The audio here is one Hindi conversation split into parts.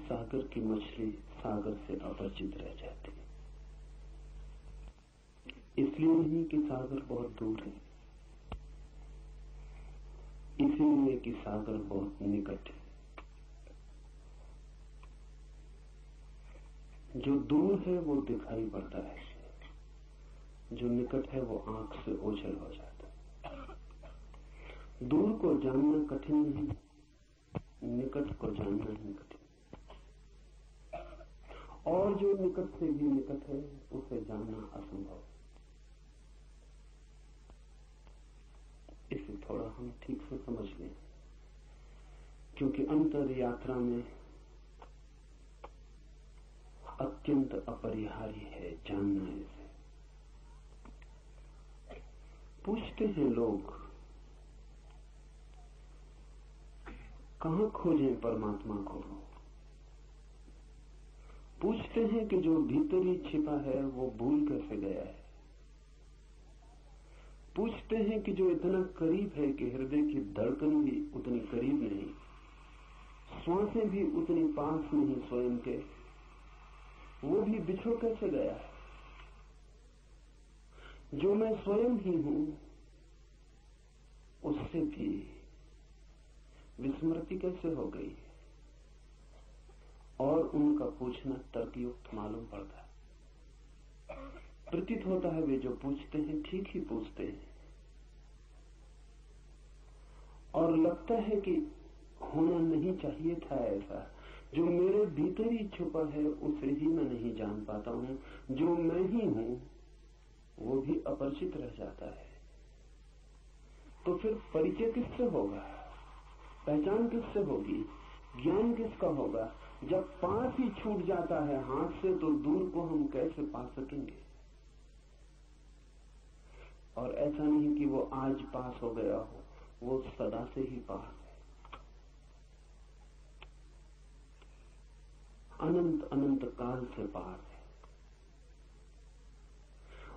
सागर की मछली सागर से अपरिचित रह जाती है। इसलिए नहीं कि सागर बहुत दूर है, इसीलिए कि सागर बहुत निकट है। जो दूर है वो दिखाई पड़ता है, जो निकट है वो आंख से ओझल हो जाता है। दूर को जानना कठिन नहीं, निकट को जानना ही कठिन। और जो निकट से भी निकट है उसे जानना असंभव। इसे थोड़ा हम ठीक से समझ लें, क्योंकि अंतर यात्रा में अत्यंत अपरिहार्य है जानना इसे। पूछते हैं लोग, कहां खोजें परमात्मा को? पूछते हैं कि जो भीतर ही छिपा है वो भूल कैसे गया है? पूछते हैं कि जो इतना करीब है कि हृदय की धड़कन भी उतनी करीब नहीं, श्वासें भी उतनी पास नहीं स्वयं के, वो भी बिछड़ कैसे गया है? जो मैं स्वयं ही हूं उससे भी विस्मृति कैसे हो गई? और उनका पूछना तर्कयुक्त मालूम पड़ता है। प्रतीत होता है वे जो पूछते हैं ठीक ही पूछते हैं, और लगता है कि होना नहीं चाहिए था ऐसा। जो मेरे भीतर ही छुपा है उसे ही मैं नहीं जान पाता हूं, जो मैं ही हूं वो भी अपरिचित रह जाता है। तो फिर परिचय किससे होगा? पहचान किससे होगी? ज्ञान किसका होगा? जब पास ही छूट जाता है हाथ से, तो दूर को हम कैसे पा सकेंगे? और ऐसा नहीं कि वो आज पास हो गया हो, वो सदा से ही पास है। अनंत अनंत काल से पास है।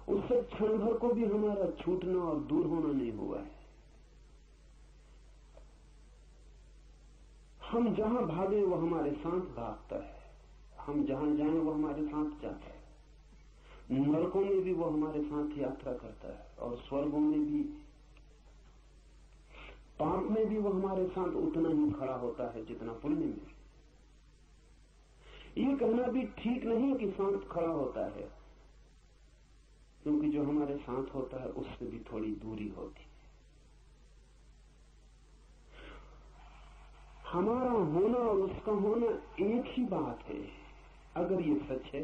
उससे क्षण भर को भी हमारा छूटना और दूर होना नहीं हुआ है। हम जहां भागे वो हमारे साथ भागता है, हम जहां जाएं वो हमारे साथ जाता है। नरकों में भी वो हमारे साथ यात्रा करता है, और स्वर्गों में भी, पाप में भी वो हमारे साथ उतना ही खड़ा होता है जितना पुण्य में। ये कहना भी ठीक नहीं कि साथ खड़ा होता है, क्योंकि जो हमारे साथ होता है उससे भी थोड़ी दूरी होती है। हमारा होना और उसका होना एक ही बात है। अगर ये सच है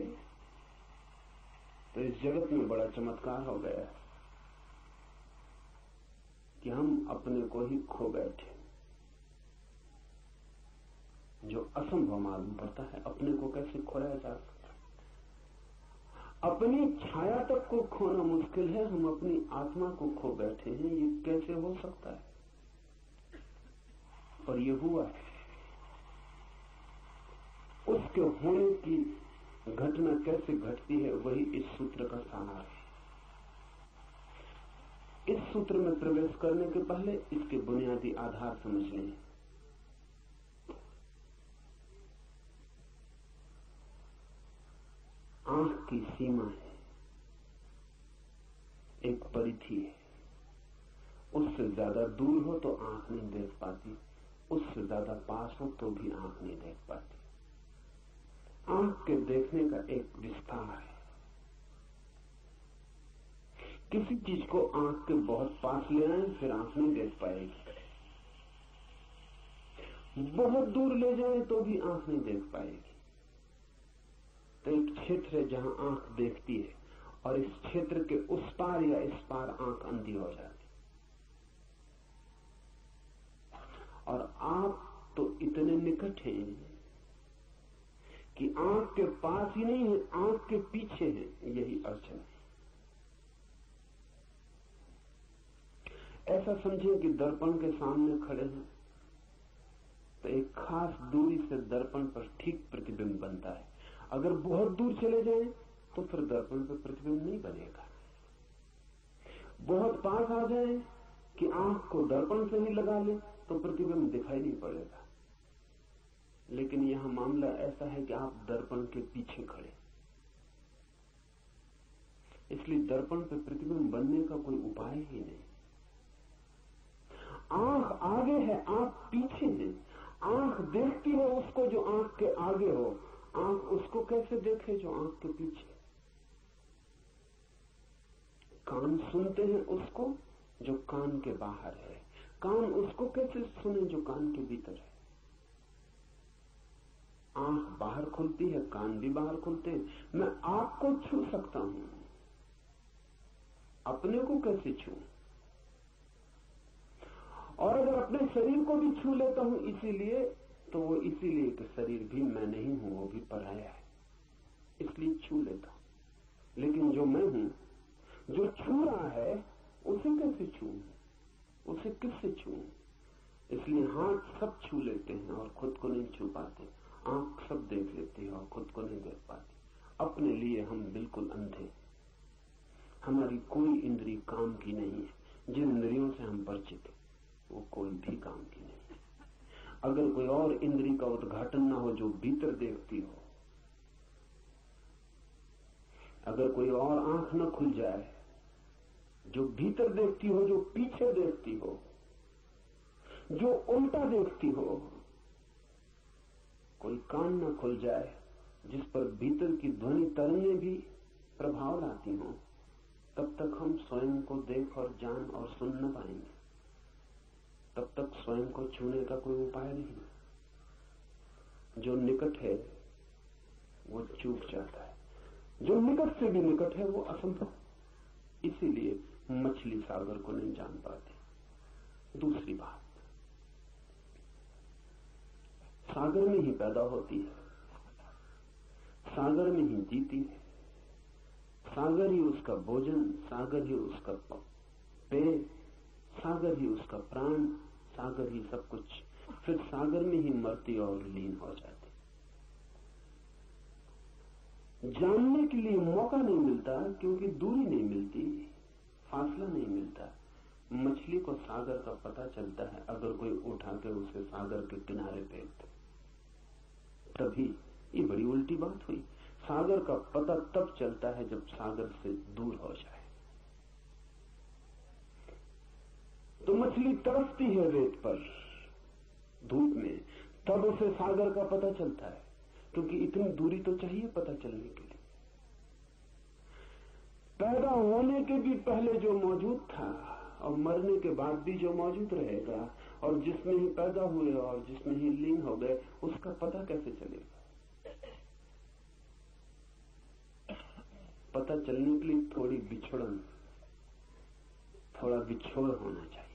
तो इस जगत में बड़ा चमत्कार हो गया है कि हम अपने को ही खो बैठे। जो असंभव मालूम पड़ता है, अपने को कैसे खोया जा सकता है? अपनी छाया तक को खोना मुश्किल है, हम अपनी आत्मा को खो बैठे हैं। ये कैसे हो सकता है? और ये हुआ है। उसके होने की घटना कैसे घटती है, वही इस सूत्र का सार है। इस सूत्र में प्रवेश करने के पहले इसके बुनियादी आधार समझ लें। आंख की सीमा है, एक परिधि है। उससे ज्यादा दूर हो तो आंख नहीं देख पाती, उससे ज्यादा पास हो तो भी आंख नहीं देख पाती। आंख के देखने का एक विस्तार है। किसी चीज को आंख के बहुत पास ले आए फिर आंख नहीं देख पाएगी, बहुत दूर ले जाए तो भी आंख नहीं देख पाएगी। तो एक क्षेत्र है जहां आंख देखती है, और इस क्षेत्र के उस पार या इस पार आंख अंधी हो जाती। और आप तो इतने निकट हैं कि आंख के पास ही नहीं है, आंख के पीछे है। यही अड़चन है। ऐसा समझिए कि दर्पण के सामने खड़े हैं, तो एक खास दूरी से दर्पण पर ठीक प्रतिबिंब बनता है। अगर बहुत दूर चले जाएं तो फिर दर्पण पर प्रतिबिंब नहीं बनेगा। बहुत पास आ जाए कि आंख को दर्पण से ही लगा ले तो प्रतिबिंब दिखाई नहीं पड़ेगा। लेकिन यहां मामला ऐसा है कि आप दर्पण के पीछे खड़े, इसलिए दर्पण पे प्रतिबिंब बनने का कोई उपाय ही नहीं। आंख आगे है, आंख पीछे है। आंख देखती है उसको जो आंख के आगे हो, आंख उसको कैसे देखे जो आंख के पीछे। कान सुनते हैं उसको जो कान के बाहर है, कान उसको कैसे सुने जो कान के भीतर है। आंख बाहर खुलती है, कान भी बाहर खुलते हैं। मैं आपको छू सकता हूं, अपने को कैसे छू? और अगर अपने शरीर को भी छू लेता हूं इसीलिए, तो वो इसीलिए कि शरीर भी मैं नहीं हूं, वो भी पराया है, इसलिए छू लेता हूं। लेकिन जो मैं हूं, जो छू रहा है, उसे कैसे छू? उसे किससे छू? इसलिए हाथ सब छू लेते हैं और खुद को नहीं छू पाते। आंख सब देख लेती है और खुद को नहीं देख पाती। अपने लिए हम बिल्कुल अंधे, हमारी कोई इंद्री काम की नहीं है। जिन इंद्रियों से हम परिचित हैं वो कोई भी काम की नहीं है। अगर कोई और इंद्री का उद्घाटन ना हो जो भीतर देखती हो, अगर कोई और आंख न खुल जाए जो भीतर देखती हो, जो पीछे देखती हो, जो उल्टा देखती हो, कोई कान न खुल जाए जिस पर भीतर की ध्वनि तरंगें भी प्रभाव लाती हों, तब तक हम स्वयं को देख और जान और सुन न पाएंगे। तब तक स्वयं को छूने का कोई उपाय नहीं। जो निकट है वो चूक जाता है, जो निकट से भी निकट है वो असंभव। इसीलिए मछली सागर को नहीं जान पाती। दूसरी बात, सागर में ही पैदा होती है, सागर में ही जीती है, सागर ही उसका भोजन, सागर ही उसका पेय, सागर ही उसका प्राण, सागर ही सब कुछ। फिर सागर में ही मरती और लीन हो जाती। जानने के लिए मौका नहीं मिलता क्योंकि दूरी नहीं मिलती, फासला नहीं मिलता। मछली को सागर का पता चलता है अगर कोई उठा के उसे सागर के किनारे फेंक दे, तभी। ये बड़ी उल्टी बात हुई। सागर का पता तब चलता है जब सागर से दूर हो जाए। तो मछली तरसती है रेत पर, धूप में, तब उसे सागर का पता चलता है, क्योंकि इतनी दूरी तो चाहिए पता चलने के लिए। पैदा होने के भी पहले जो मौजूद था और मरने के बाद भी जो मौजूद रहेगा, और जिसमें ही पैदा हुए और जिसमें ही लीन हो गए, उसका पता कैसे चलेगा? पता चलने के लिए थोड़ी बिछड़न, थोड़ा बिछोड़ होना चाहिए।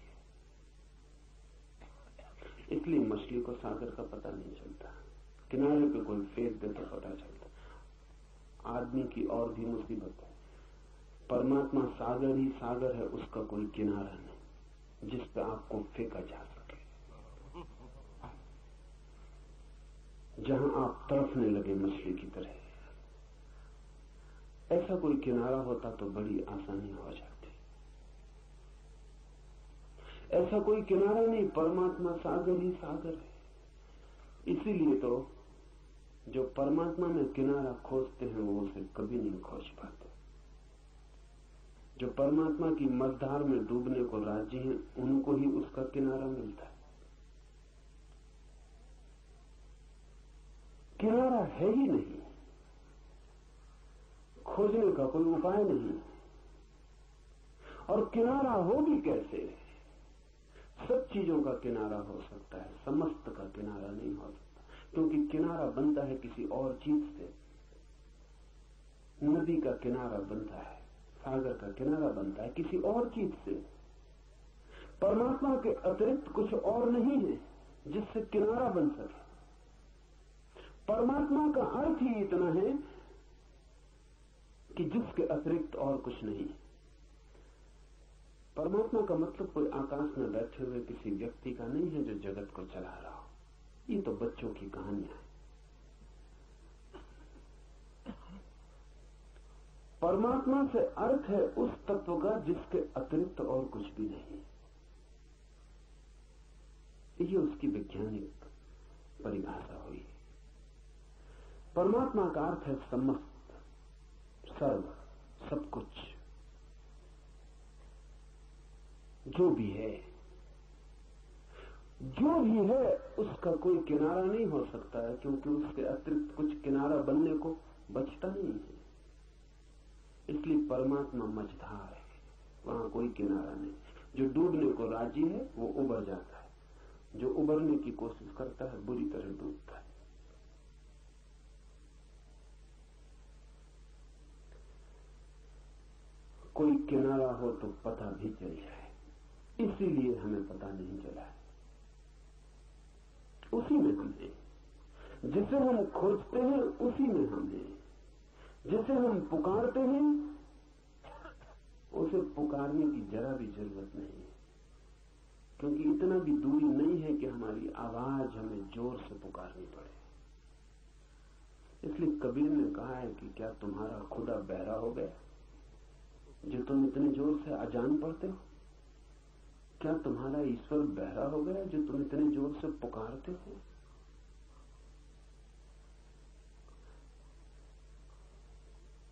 इसलिए मछली को सागर का पता नहीं चलता। किनारे पे कोई फेंक दे तो पता चलता। आदमी की और भी मुसीबत है। परमात्मा सागर ही सागर है, उसका कोई किनारा नहीं जिस पे आपको फेंका जा सके। जहां आप तड़फने लगे मछली की तरह, ऐसा कोई किनारा होता तो बड़ी आसानी हो जाती। ऐसा कोई किनारा नहीं, परमात्मा सागर ही सागर है। इसीलिए तो जो परमात्मा में किनारा खोजते हैं वो उसे कभी नहीं खोज पाते। जो परमात्मा की मझधार में डूबने को राजी हैं, उनको ही उसका किनारा मिलता है। किनारा है ही नहीं, खोजने का कोई उपाय नहीं। और किनारा हो भी कैसे? सब चीजों का किनारा हो सकता है, समस्त का किनारा नहीं हो सकता, क्योंकि किनारा बनता है किसी और चीज से। नदी का किनारा बनता है, सागर का किनारा बनता है किसी और चीज से। परमात्मा के अतिरिक्त कुछ और नहीं है जिससे किनारा बन सके। परमात्मा का अर्थ ही इतना है कि जिसके अतिरिक्त और कुछ नहीं। परमात्मा का मतलब कोई आकाश में बैठे हुए किसी व्यक्ति का नहीं है जो जगत को चला रहा हो। ये तो बच्चों की कहानियां है। परमात्मा से अर्थ है उस तत्व का जिसके अतिरिक्त और कुछ भी नहीं। ये उसकी वैज्ञानिक परिभाषा हुई। परमात्मा का अर्थ है समस्त, सर्व, सब कुछ, जो भी है। जो भी है उसका कोई किनारा नहीं हो सकता है, क्योंकि उसके अतिरिक्त कुछ किनारा बनने को बचता नहीं है। इसलिए परमात्मा मझधार है, वहां कोई किनारा नहीं। जो डूबने को राजी है वो उबर जाता है, जो उबरने की कोशिश करता है बुरी तरह डूबता है। कोई किनारा हो तो पता भी चल जाए, इसीलिए हमें पता नहीं चला है। उसी में हम हैं, जिसे हम खोजते हैं उसी में हम हैं, जिसे हम पुकारते हैं उसे पुकारने की जरा भी जरूरत नहीं है, क्योंकि इतना भी दूरी नहीं है कि हमारी आवाज हमें जोर से पुकारनी पड़े। इसलिए कबीर ने कहा है कि क्या तुम्हारा खुदा बहरा हो गया जो तुम इतने जोर से अजान पढ़ते हो? क्या तुम्हारा ईश्वर बहरा हो गया जो तुम इतने जोर से पुकारते हो?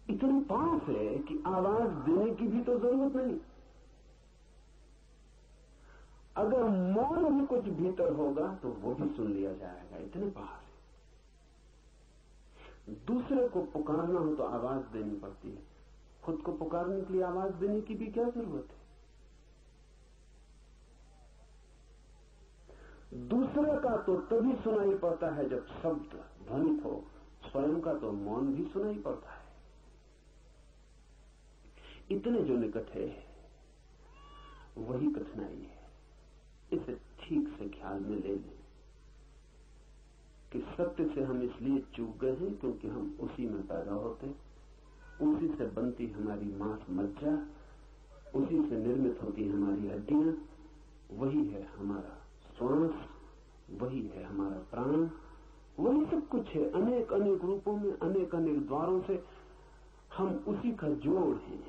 इतने पास है कि आवाज देने की भी तो जरूरत नहीं। अगर मौन भी कुछ भीतर होगा तो वो भी सुन लिया जाएगा, इतने पास है। दूसरे को पुकारना हो तो आवाज देनी पड़ती है, खुद को पुकारने के लिए आवाज देने की भी क्या जरूरत है? दूसरे का तो तभी सुनाई पड़ता है जब शब्द ध्वनित हो, स्वयं का तो मौन भी सुनाई पड़ता है। इतने जो निकट है वही कठिनाई है। इसे ठीक से ख्याल में ले लें कि सत्य से हम इसलिए चूक गए हैं क्योंकि हम उसी में पैदा होते, उसी से बनती हमारी मांस मज्जा, उसी से निर्मित होती हमारी हड्डियां, वही है हमारा श्वास, वही है हमारा प्राण, वही सब कुछ है। अनेक अनेक रूपों में, अनेक अनेक द्वारों से हम उसी का जोड़ हैं,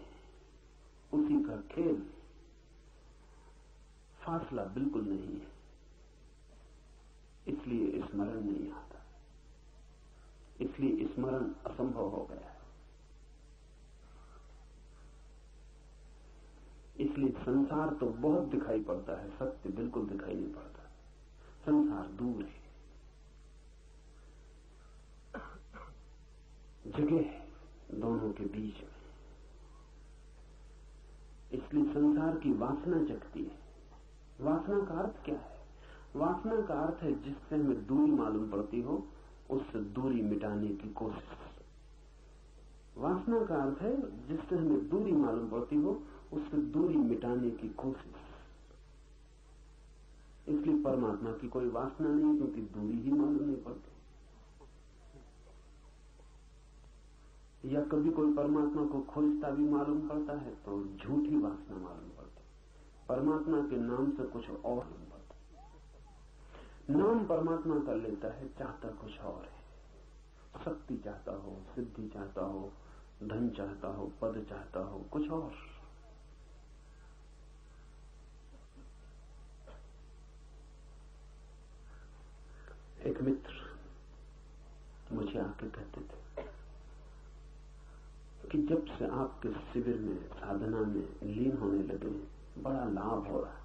उसी का खेल। फासला बिल्कुल नहीं है, इसलिए स्मरण नहीं आता, इसलिए स्मरण असंभव हो गया है। इसलिए संसार तो बहुत दिखाई पड़ता है, सत्य बिल्कुल दिखाई नहीं पड़ता। संसार दूर है, जगह है दोनों के बीच में। इसलिए संसार की वासना जगती है। वासना का अर्थ क्या है? वासना का अर्थ है जिससे हमें दूरी मालूम पड़ती हो उससे दूरी मिटाने की कोशिश। वासना का अर्थ है जिससे हमें दूरी मालूम पड़ती हो उससे दूरी मिटाने की कोशिश। इसलिए परमात्मा की कोई वासना नहीं, क्योंकि दूरी ही मालूम नहीं पड़ती। या कभी कोई परमात्मा को खोजता भी मालूम पड़ता है तो झूठी वासना मालूम पड़ती। परमात्मा के नाम से कुछ और मालूम पड़ता। नाम परमात्मा का लेता है, चाहता कुछ और है। शक्ति चाहता हो, सिद्धि चाहता हो, धन चाहता हो, पद चाहता हो, कुछ और। एक मित्र मुझे आके कहते थे कि जब से आपके शिविर में, साधना में लीन होने लगे बड़ा लाभ हो रहा है।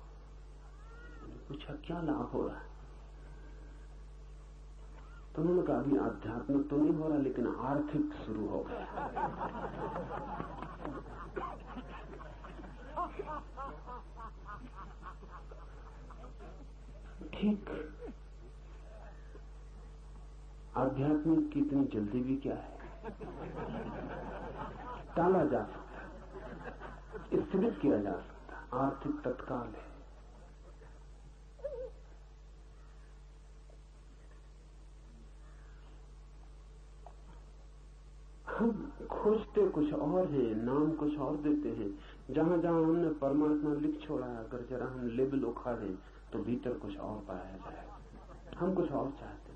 मैंने पूछा क्या लाभ हो रहा है? तो उन्होंने कहा अभी आध्यात्मिक तो नहीं हो रहा लेकिन आर्थिक शुरू हो गया। ठीक, आध्यात्मिक की इतनी जल्दी भी क्या है? टाला जा सकता, स्थगित किया जा सकता। आर्थिक तत्काल है। हम खोजते कुछ और हैं, नाम कुछ और देते हैं। जहां जहां हमने परमात्मा लिख छोड़ा है, अगर जरा हम लेबल उखाड़े तो भीतर कुछ और पाया जाएगा। हम कुछ और चाहते हैं।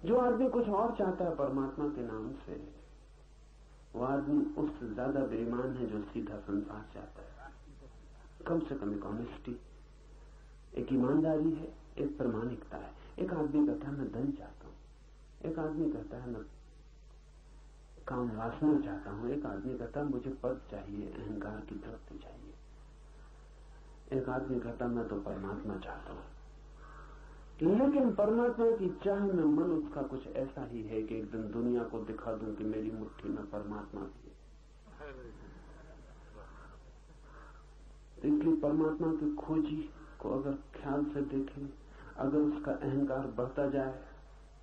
जो आदमी कुछ और चाहता है परमात्मा के नाम से, वो आदमी उससे ज्यादा बेईमान है जो सीधा संसार चाहता है। कम से कम एक ऑनेस्टी, एक ईमानदारी है, एक प्रामाणिकता है। एक आदमी कहता है मैं धन चाहता हूं, एक आदमी कहता है मैं काम वासना चाहता हूं, एक आदमी कहता है मुझे पद चाहिए, अहंकार की तृप्ति चाहिए, एक आदमी कहता मैं तो परमात्मा चाहता हूं। लेकिन परमात्मा की चाह में मन उसका कुछ ऐसा ही है कि एक दिन दुनिया को दिखा दूं कि मेरी मुट्ठी में परमात्मा भी है। इसलिए परमात्मा की खोजी को अगर ख्याल से देखें, अगर उसका अहंकार बढ़ता जाए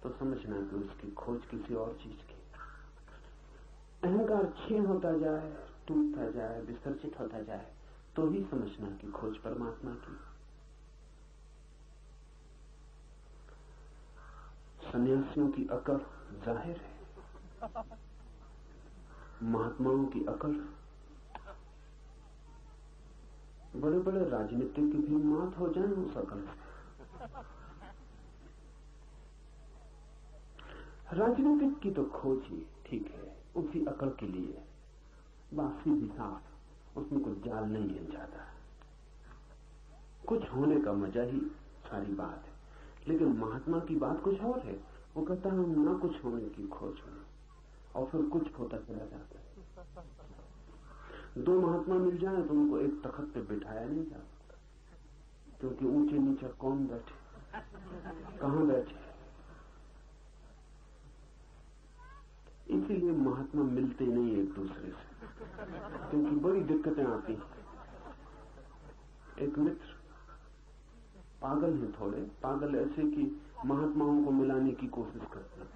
तो समझना कि उसकी खोज किसी और चीज की। अहंकार क्षीण होता जाए, टूटता जाए, विसर्जित होता जाए तो ही समझना कि खोज परमात्मा की। सन्यासियों की अकड़ जाहिर है, महात्माओं की अकड़, बड़े बड़े राजनीतिक भी मात हो जाए उस अकड़ से। राजनीतिक की तो खोज ही ठीक है, उसी अकड़ के लिए, बाकी भी साफ, उसमें कुछ जाल नहीं है ज्यादा, कुछ होने का मजा ही सारी बात है। लेकिन महात्मा की बात कुछ और है, वो कहता है ना कुछ होने की खोज में, और फिर कुछ होता चला जाता है। दो महात्मा मिल जाए तो उनको एक तखत पे बिठाया नहीं जा सकता, क्योंकि ऊंचे नीचे कौन बैठे, कहां बैठे। इसीलिए महात्मा मिलते नहीं एक दूसरे से, क्योंकि बड़ी दिक्कतें आती हैं। एक मित्र पागल है, थोड़े पागल ऐसे कि महात्माओं को मिलाने की कोशिश करते हैं।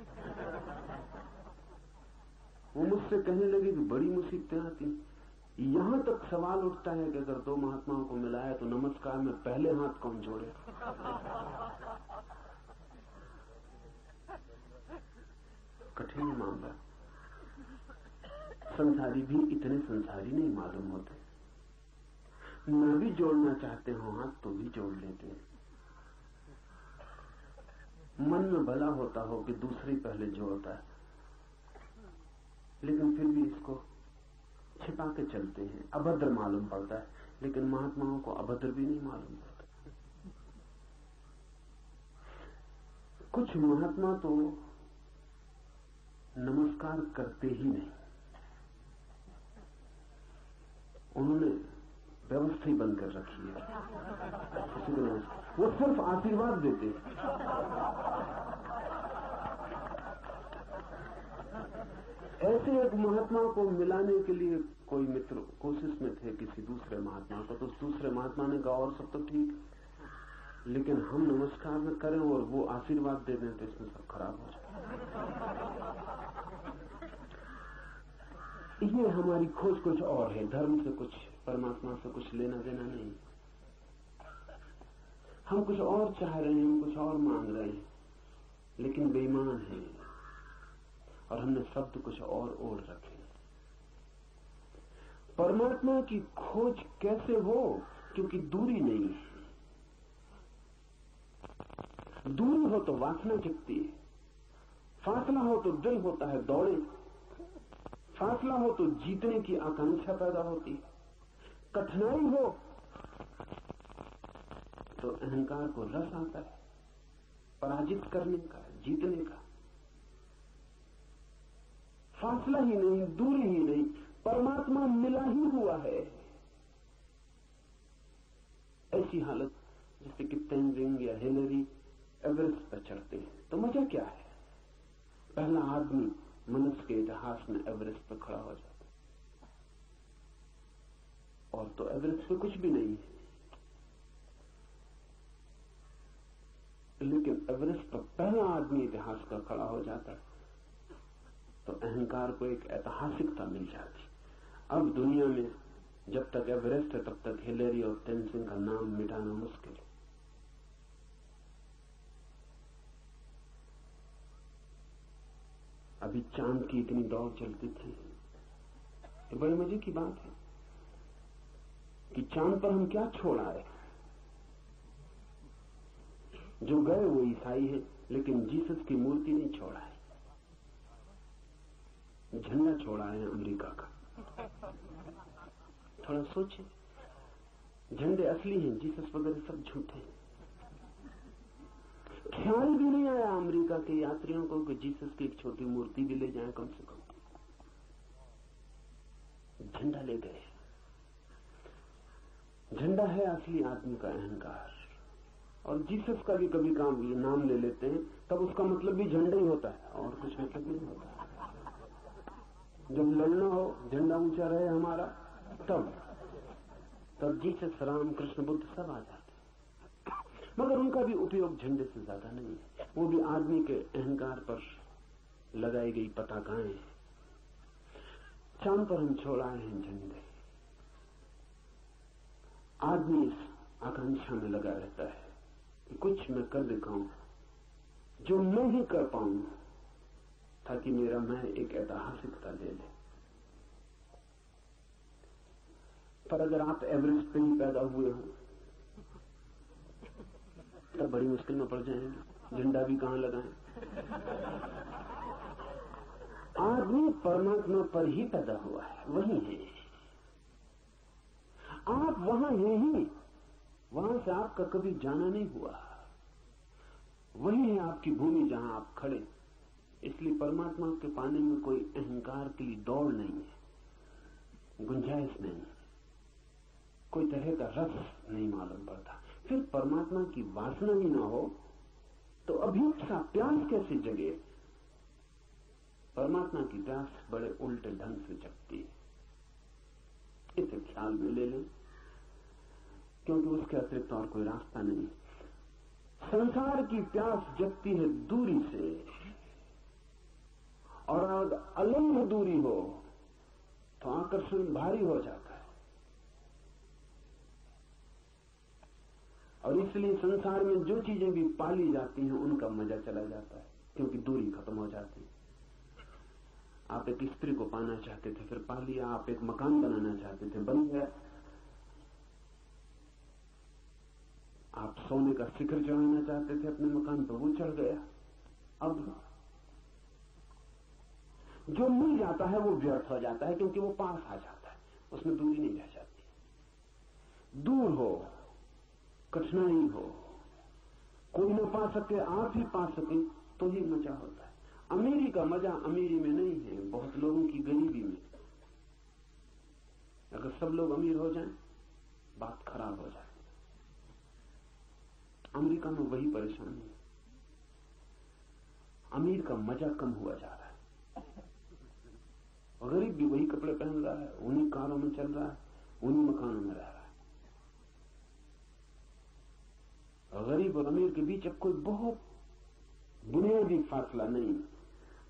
वो मुझसे कहने लगे कि बड़ी मुसीबतें आती, यहां तक सवाल उठता है कि अगर दो महात्माओं को मिलाया तो नमस्कार में पहले हाथ कौन जोड़े। कठिन मामला। संसारी भी इतने संसारी नहीं मालूम होते, न भी जोड़ना चाहते हो हाथ तो भी जोड़ लेते हैं। मन में भला होता हो कि दूसरी पहले जोड़ता है, लेकिन फिर भी इसको छिपा के चलते हैं। अभद्र मालूम पड़ता है, लेकिन महात्माओं को अभद्र भी नहीं मालूम पड़ता। कुछ महात्मा तो नमस्कार करते ही नहीं, उन्होंने व्यवस्था ही बंद कर रखी है। वो सिर्फ आशीर्वाद देते। ऐसे एक महात्मा को मिलाने के लिए कोई मित्र कोशिश में थे किसी दूसरे महात्मा को, तो उस दूसरे महात्मा ने कहा और सब तो ठीक, लेकिन हम नमस्कार न करें और वो आशीर्वाद दे दें तो इसमें सब खराब हो जाए। ये हमारी खोज कुछ और है, धर्म से कुछ, परमात्मा से कुछ लेना देना नहीं। हम कुछ और चाह रहे हैं, हम कुछ और मांग रहे हैं, लेकिन बेईमान हैं और हमने शब्द कुछ और ओढ़ रखे। परमात्मा की खोज कैसे हो? क्योंकि दूरी नहीं है। दूरी हो तो वासना जगती है, फासला हो तो दिल होता है दौड़े, फासला हो तो जीतने की आकांक्षा पैदा होती, कठिनाई हो तो अहंकार को रस आता है पराजित करने का, जीतने का। फासला ही नहीं, दूरी ही नहीं, परमात्मा मिला ही हुआ है। ऐसी हालत जैसे कि तेंजिंग या हिलरी एवरेस्ट पर चढ़ते हैं तो मजा क्या है? पहला आदमी मनुष्य के इतिहास में एवरेस्ट पर खड़ा हो जाता, और तो एवरेस्ट पे कुछ भी नहीं है, लेकिन एवरेस्ट पर पहला आदमी इतिहास का खड़ा हो जाता है तो अहंकार को एक ऐतिहासिकता मिल जाती। अब दुनिया में जब तक एवरेस्ट है तब तक हिलरी और तेंजिंग का नाम मिटाना मुश्किल है। अभी चांद की इतनी दौड़ चलती थी, ये बड़े मजे की बात है कि चांद पर हम क्या छोड़ आए। जो गए वो ईसाई है, लेकिन जीसस की मूर्ति नहीं छोड़ा है, झंडा छोड़ा है अमेरिका का। थोड़ा सोचे, झंडे असली हैं, जीसस वगैरह सब झूठे हैं। ख्याल के यात्रियों को कि जीसस की एक छोटी मूर्ति भी ले जाएं कम से कम। झंडा ले गए। झंडा है असली आदमी का अहंकार। और जीसस का भी कभी काम ये नाम ले लेते हैं तब उसका मतलब भी झंडा ही होता है और कुछ मतलब नहीं होता। जब लड़ना हो, झंडा ऊंचा रहे हमारा, तब जीसस, राम, कृष्ण, बुद्ध सब आ जाते। मगर उनका भी उपयोग झंडे से ज्यादा नहीं है। वो भी आदमी के अहंकार पर लगाई गई पताकाएं। चांद पर हम छोड़ाए हैं झंडे। आदमी इस आकांक्षा में लगा रहता है कि कुछ मैं कर दिखाऊं जो मैं ही कर पाऊं, ताकि मेरा मैं एक ऐतिहासिकता ले ले। पर अगर आप एवरेस्ट पे ही पैदा हुए हो तब बड़ी मुश्किल में पड़ जाएंगे। झंडा भी कहां लगाएं। आदमी परमात्मा पर ही पैदा हुआ है, वही है। आप वहां हैं ही, वहां से आपका कभी जाना नहीं हुआ। वही है आपकी भूमि जहां आप खड़े। इसलिए परमात्मा के पाने में कोई अहंकार के लिए दौड़ नहीं है, गुंजाइश नहीं, कोई तरह का रस नहीं मालूम पड़ता। फिर परमात्मा की वासना ही ना हो तो अभिप्सा, प्यास कैसे जगे? परमात्मा की प्यास बड़े उल्टे ढंग से जगती है। इसे ख्याल में ले लें, क्योंकि उसके अतिरिक्त और कोई रास्ता नहीं। संसार की प्यास जगती है दूरी से, और अगर अलंघ दूरी हो तो आकर्षण भारी हो जाता है। और इसलिए संसार में जो चीजें भी पाली जाती हैं उनका मजा चला जाता है, क्योंकि दूरी खत्म हो जाती है। आप एक स्त्री को पाना चाहते थे, फिर पा लिया। आप एक मकान बनाना चाहते थे, बन गया। आप सोने का शिखर चढ़ाना चाहते थे अपने मकान पर, वो चढ़ गया। अब जो मिल जाता है वो व्यर्थ हो जाता है, क्योंकि वो पास आ जाता है, उसमें दूरी नहीं रह जाती। दूर हो, कठिनाई हो, कोई न पा सके, आप ही पा सके तो ही मजा होता है। अमीरी का मजा अमीरी में नहीं है, बहुत लोगों की गरीबी में। अगर सब लोग अमीर हो जाएं, बात खराब हो जाए। अमेरिका में वही परेशानी है। अमीर का मजा कम हुआ जा रहा है, और गरीब भी वही कपड़े पहन रहा है, उन्हीं कारों में चल रहा है, उन्हीं मकानों में रह रहा है। और गरीब और अमीर के बीच अब कोई बहुत बुनियादी फासला नहीं।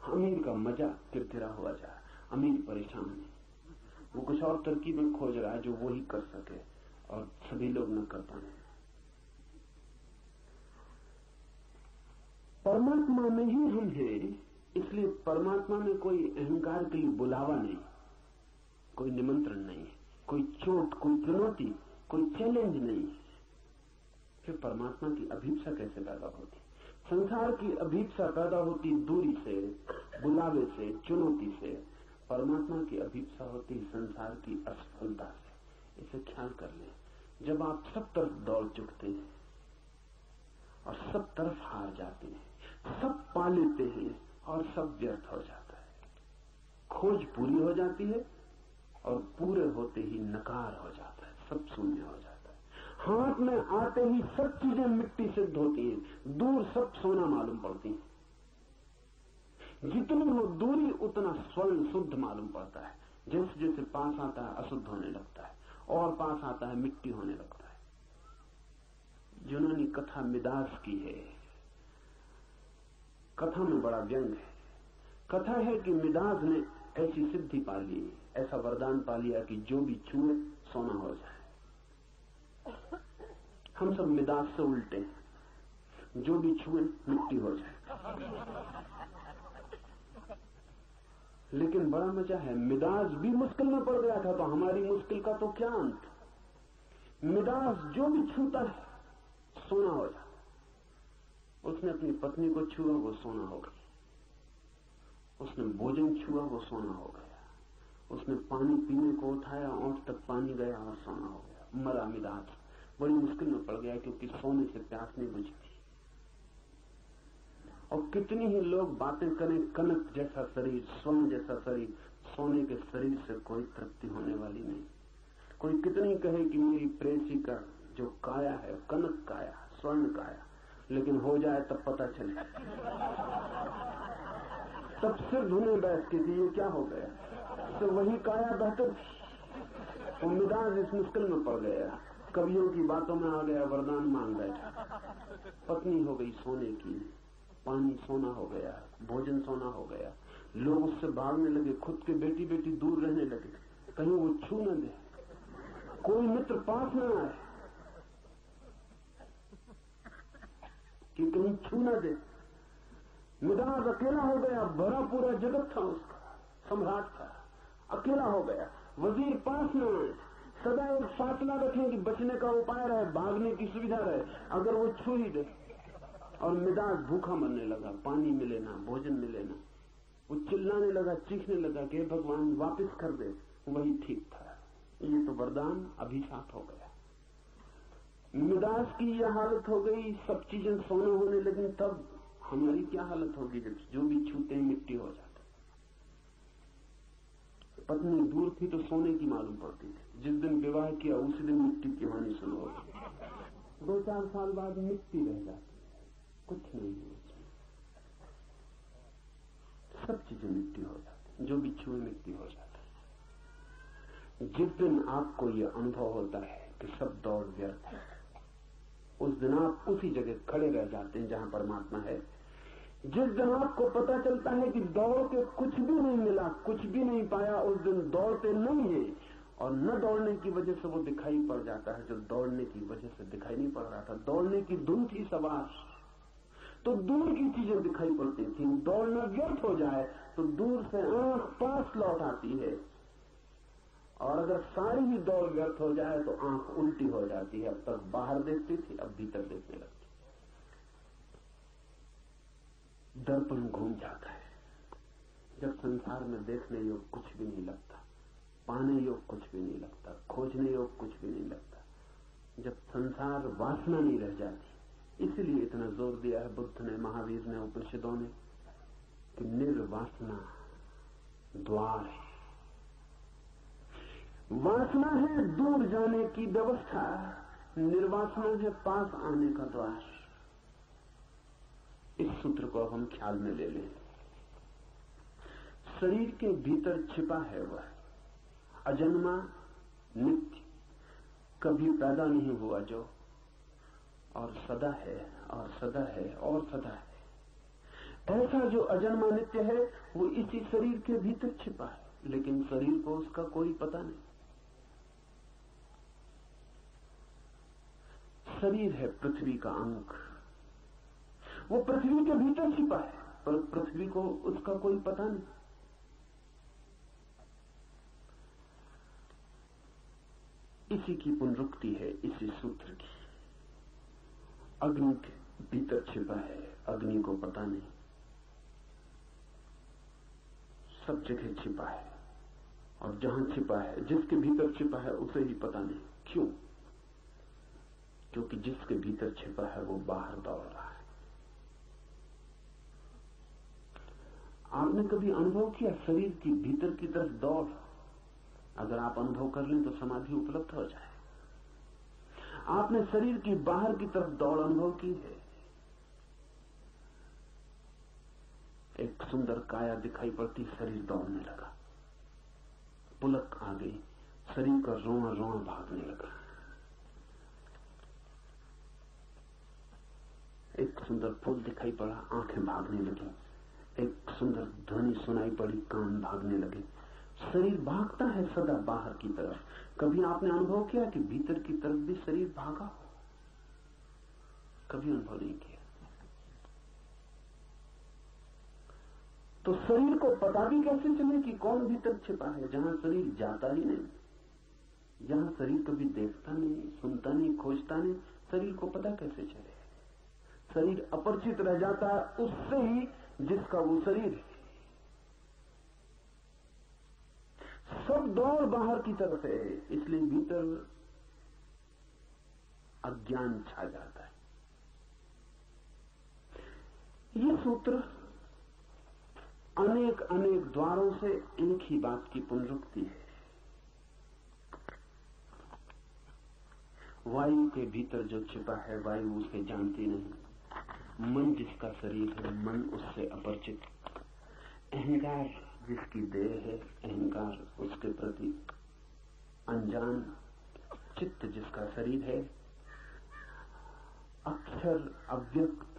अमीर का मजा किरकिरा हुआ जा रहा है, अमीर परेशान है। वो कुछ और तरकीबें खोज रहा है जो वो ही कर सके और सभी लोग न कर पाए। परमात्मा में ही हम हैं, इसलिए परमात्मा में कोई अहंकार के लिए बुलावा नहीं, कोई निमंत्रण नहीं, कोई चोट, कोई चुनौती, कोई चैलेंज नहीं। फिर परमात्मा की अभिप्सा कैसे पैदा होती? संसार की अभिप्सा पैदा होती दूरी से, बुलावे से, चुनौती से। परमात्मा की अभिप्सा होती संसार की असफलता से। इसे ख्याल कर लें। जब आप सब तरफ दौड़ चुकते हैं और सब तरफ हार जाते हैं, सब पा लेते हैं और सब व्यर्थ हो जाता है, खोज पूरी हो जाती है और पूरे होते ही नकार हो जाता है, सब शून्य हो जाता है। हाथ में आते ही सब चीजें मिट्टी सिद्ध होती हैं, दूर सब सोना मालूम पड़ती हैं। जितनी हो दूरी उतना स्वर्ण शुद्ध मालूम पड़ता है। जैसे जैसे पास आता है अशुद्ध होने लगता है, और पास आता है मिट्टी होने लगता है। यूनानी कथा मिदास की है। कथा में बड़ा व्यंग है। कथा है कि मिदास ने ऐसी सिद्धि पा ली, ऐसा वरदान पा लिया कि जो भी छुए सोना हो जाए। हम सब मिदास से उल्टे हैं, जो भी छुए मिट्टी हो जाए। लेकिन बड़ा मजा है, मिदास भी मुश्किल में पड़ गया था, तो हमारी मुश्किल का तो क्या अंत। मिदास जो भी छूता है सोना हो जाता। उसने अपनी पत्नी को छुआ, वो सोना हो गई। उसने भोजन छुआ, वो सोना हो गया। उसने पानी पीने को उठाया, ओंठ तक पानी गया और सोना हो गया। मरा मिदास, बड़ी मुश्किल में पड़ गया, क्योंकि सोने से प्यास नहीं बुझती। और कितनी ही लोग बातें करें, कनक जैसा शरीर, स्वर्ण जैसा शरीर, सोने के शरीर से कोई तृप्ति होने वाली नहीं। कोई कितनी कहे कि मेरी प्रेसी का जो काया है कनक काया, स्वर्ण काया, लेकिन हो जाए तब पता चले, तब सिर धुने बैठ के कि ये क्या हो गया। तो वही काया बेहतर थी। वो मिजाज इस मुश्किल में पड़ गया, कवियों की बातों में आ गया, वरदान मांग बैठा। पत्नी हो गई सोने की, पानी सोना हो गया, भोजन सोना हो गया, लोग उससे भागने लगे, खुद के बेटी बेटी दूर रहने लगे, कहीं वो छू न दे, कोई मित्र पास न आए कि कहीं छू न दे। मिजाज अकेला हो गया, भरा पूरा जगत था उसका, सम्राट था, अकेला हो गया, वजीर पास न आए, सदा एक फासला रखें कि बचने का उपाय रहे, भागने की सुविधा रहे, अगर वो छू ही दे। और मिजाज भूखा मरने लगा, पानी मिले ना, भोजन मिले ना, वो चिल्लाने लगा, चीखने लगा कि भगवान वापस कर दे। वही ठीक था। ये तो वरदान अभिशाप हो गया। मिजाज की यह हालत हो गई, सब चीजें सोने होने लगी, तब हमारी क्या हालत होगी जब जो भी छूते मिट्टी हो जाता। पत्नी दूर थी तो सोने की मालूम पड़ती थी, जिस दिन विवाह किया उसी दिन मिट्टी की होनी शुरू हो गई। 2-4 साल बाद मिट्टी रह जाती, कुछ नहीं है, सब चीजें मिट्टी हो जाती, जो भी छुए मिट्टी हो जाता। जिस दिन आपको यह अनुभव होता है कि सब दौड़ व्यर्थ है, उस दिन आप उसी जगह खड़े रह जाते हैं जहां परमात्मा है। जिस दिन आपको पता चलता है कि दौड़ के कुछ भी नहीं मिला, कुछ भी नहीं पाया, उस दिन दौड़ते नहीं है, और न दौड़ने की वजह से वो दिखाई पड़ जाता है जो दौड़ने की वजह से दिखाई नहीं पड़ रहा था। दौड़ने की धुन थी सवार, तो दूर की चीजें दिखाई पड़ती थी। दौड़ना व्यर्थ हो जाए तो दूर से आंख पास लौट आती है, और अगर सारी ही दौड़ व्यर्थ हो जाए तो आंख उल्टी हो जाती है। अब तक बाहर देखती थी, अब भीतर देखने लगती। दर्पण घूम जाता है जब संसार में देखने योग कुछ भी नहीं लगता, पाने योग कुछ भी नहीं लगता, खोजने योग कुछ भी नहीं लगता, जब संसार वासना नहीं रह जाती। इसलिए इतना जोर दिया है बुद्ध ने, महावीर ने, उपनिषदों ने कि निर्वासना द्वार है। वासना है दूर जाने की व्यवस्था, निर्वासना है पास आने का द्वार। इस सूत्र को अब हम ख्याल में ले लें। शरीर के भीतर छिपा है वह अजन्मा नित्य, कभी पैदा नहीं हुआ जो, और सदा है और सदा है और सदा है। ऐसा जो अजन्मा नित्य है वो इसी शरीर के भीतर छिपा है, लेकिन शरीर को उसका कोई पता नहीं। शरीर है पृथ्वी का अंग, वो पृथ्वी के भीतर छिपा है, पर पृथ्वी को उसका कोई पता नहीं। इसी की पुनरुक्ति है इसी सूत्र की। अग्नि के भीतर छिपा है, अग्नि को पता नहीं, सब जगह छिपा है, और जहां छिपा है, जिसके भीतर छिपा है उसे ही पता नहीं। क्यों? क्योंकि जिसके भीतर छिपा है वो बाहर दौड़ रहा है। आपने कभी अनुभव किया शरीर की भीतर की तरफ दौड़? अगर आप अनुभव कर लें तो समाधि उपलब्ध हो जाए। आपने शरीर की बाहर की तरफ दौड़ अनुभव की है? एक सुंदर काया दिखाई पड़ती, शरीर दौड़ने लगा, पुलक आ गई, शरीर का रोआ रोआ भागने लगा। एक सुंदर फूल दिखाई पड़ा, आंखें भागने लगी। एक सुंदर ध्वनि सुनाई पड़ी, कान भागने लगे। शरीर भागता है सदा बाहर की तरफ। कभी आपने अनुभव किया कि भीतर की तरफ भी शरीर भागा हो? कभी अनुभव नहीं किया। तो शरीर को पता भी कैसे चले कि कौन भीतर छिपा है, जहां शरीर जाता ही नहीं, जहां शरीर कभी देखता नहीं, सुनता नहीं, खोजता नहीं, शरीर को पता कैसे चले? शरीर अपरिचित रह जाता है उससे ही जिसका वो शरीर है। सब दौड़ बाहर की तरफ है, इसलिए भीतर अज्ञान छा जाता है। ये सूत्र अनेक अनेक द्वारों से एक ही बात की पुनरुक्ति है। वायु के भीतर जो छिपा है वायु उसे जानती नहीं। मन जिसका शरीर है मन उससे अपरिचित। अहंकार जिसकी देह है अहंकार उसके प्रति अनजान। चित्त जिसका शरीर है अक्षर अव्यक्त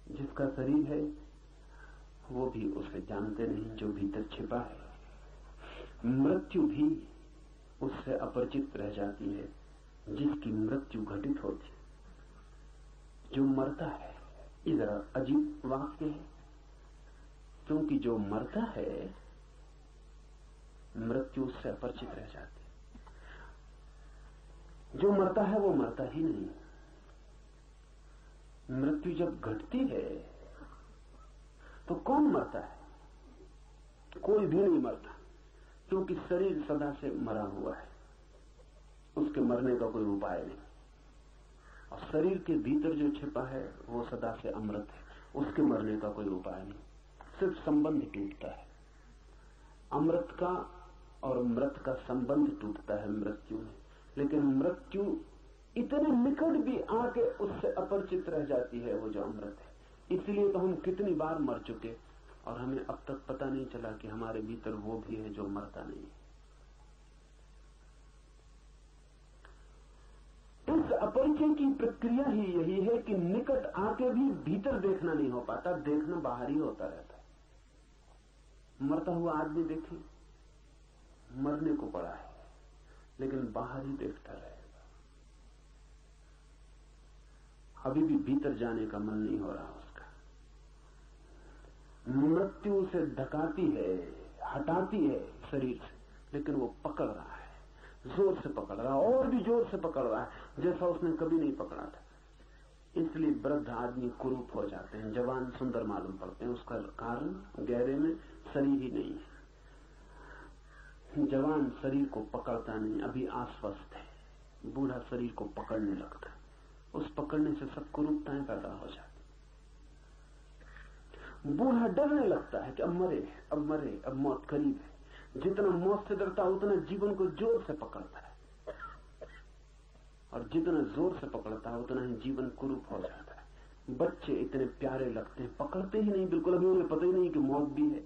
जिसका शरीर है वो भी उसे जानते नहीं जो भीतर छिपा है। मृत्यु भी उससे अपरिचित रह जाती है जिसकी मृत्यु घटित होती। जो मरता है इधर अजीब वाक्य है क्योंकि जो मरता है मृत्यु उससे अपरिचित रह जाती। जो मरता है वो मरता ही नहीं। मृत्यु जब घटती है तो कौन मरता है? कोई भी नहीं मरता क्योंकि शरीर सदा से मरा हुआ है, उसके मरने का कोई उपाय नहीं। और शरीर के भीतर जो छिपा है वो सदा से अमृत है, उसके मरने का कोई उपाय नहीं। सिर्फ संबंध टूटता है। अमृत का और मृत का संबंध टूटता है मृत्यु में, लेकिन मृत्यु इतने निकट भी आके उससे अपरिचित रह जाती है वो जो अमृत है। इसलिए तो हम कितनी बार मर चुके और हमें अब तक पता नहीं चला कि हमारे भीतर वो भी है जो मरता नहीं। इस अपरिचय की प्रक्रिया ही यही है कि निकट आके भी भीतर देखना नहीं हो पाता, देखना बाहर ही होता रहता है। मरता हुआ आदमी देखे, मरने को पड़ा है लेकिन बाहर ही देखता रहेगा। अभी भी भीतर जाने का मन नहीं हो रहा उसका। मृत्यु उसे धकाती है, हटाती है शरीर से, लेकिन वो पकड़ रहा है, जोर से पकड़ रहा है और भी जोर से पकड़ रहा है जैसा उसने कभी नहीं पकड़ा था। इसलिए वृद्ध आदमी कुरूप हो जाते हैं, जवान सुंदर मालूम पड़ते हैं। उसका कारण गहरे में शरीर ही नहीं है। जवान शरीर को पकड़ता नहीं, अभी आश्वस्त है। बूढ़ा शरीर को पकड़ने लगता है, उस पकड़ने से सब कुरूपताएं पैदा हो जाती। बूढ़ा डरने लगता है कि अब मरे, अब मरे, अब मौत करीब है। जितना मौत से डरता है उतना जीवन को जोर से पकड़ता है, और जितना जोर से पकड़ता है उतना ही जीवन कुरूप हो जाता है। बच्चे इतने प्यारे लगते हैं, पकड़ते ही नहीं बिल्कुल, अभी उन्हें पता ही नहीं कि मौत भी है।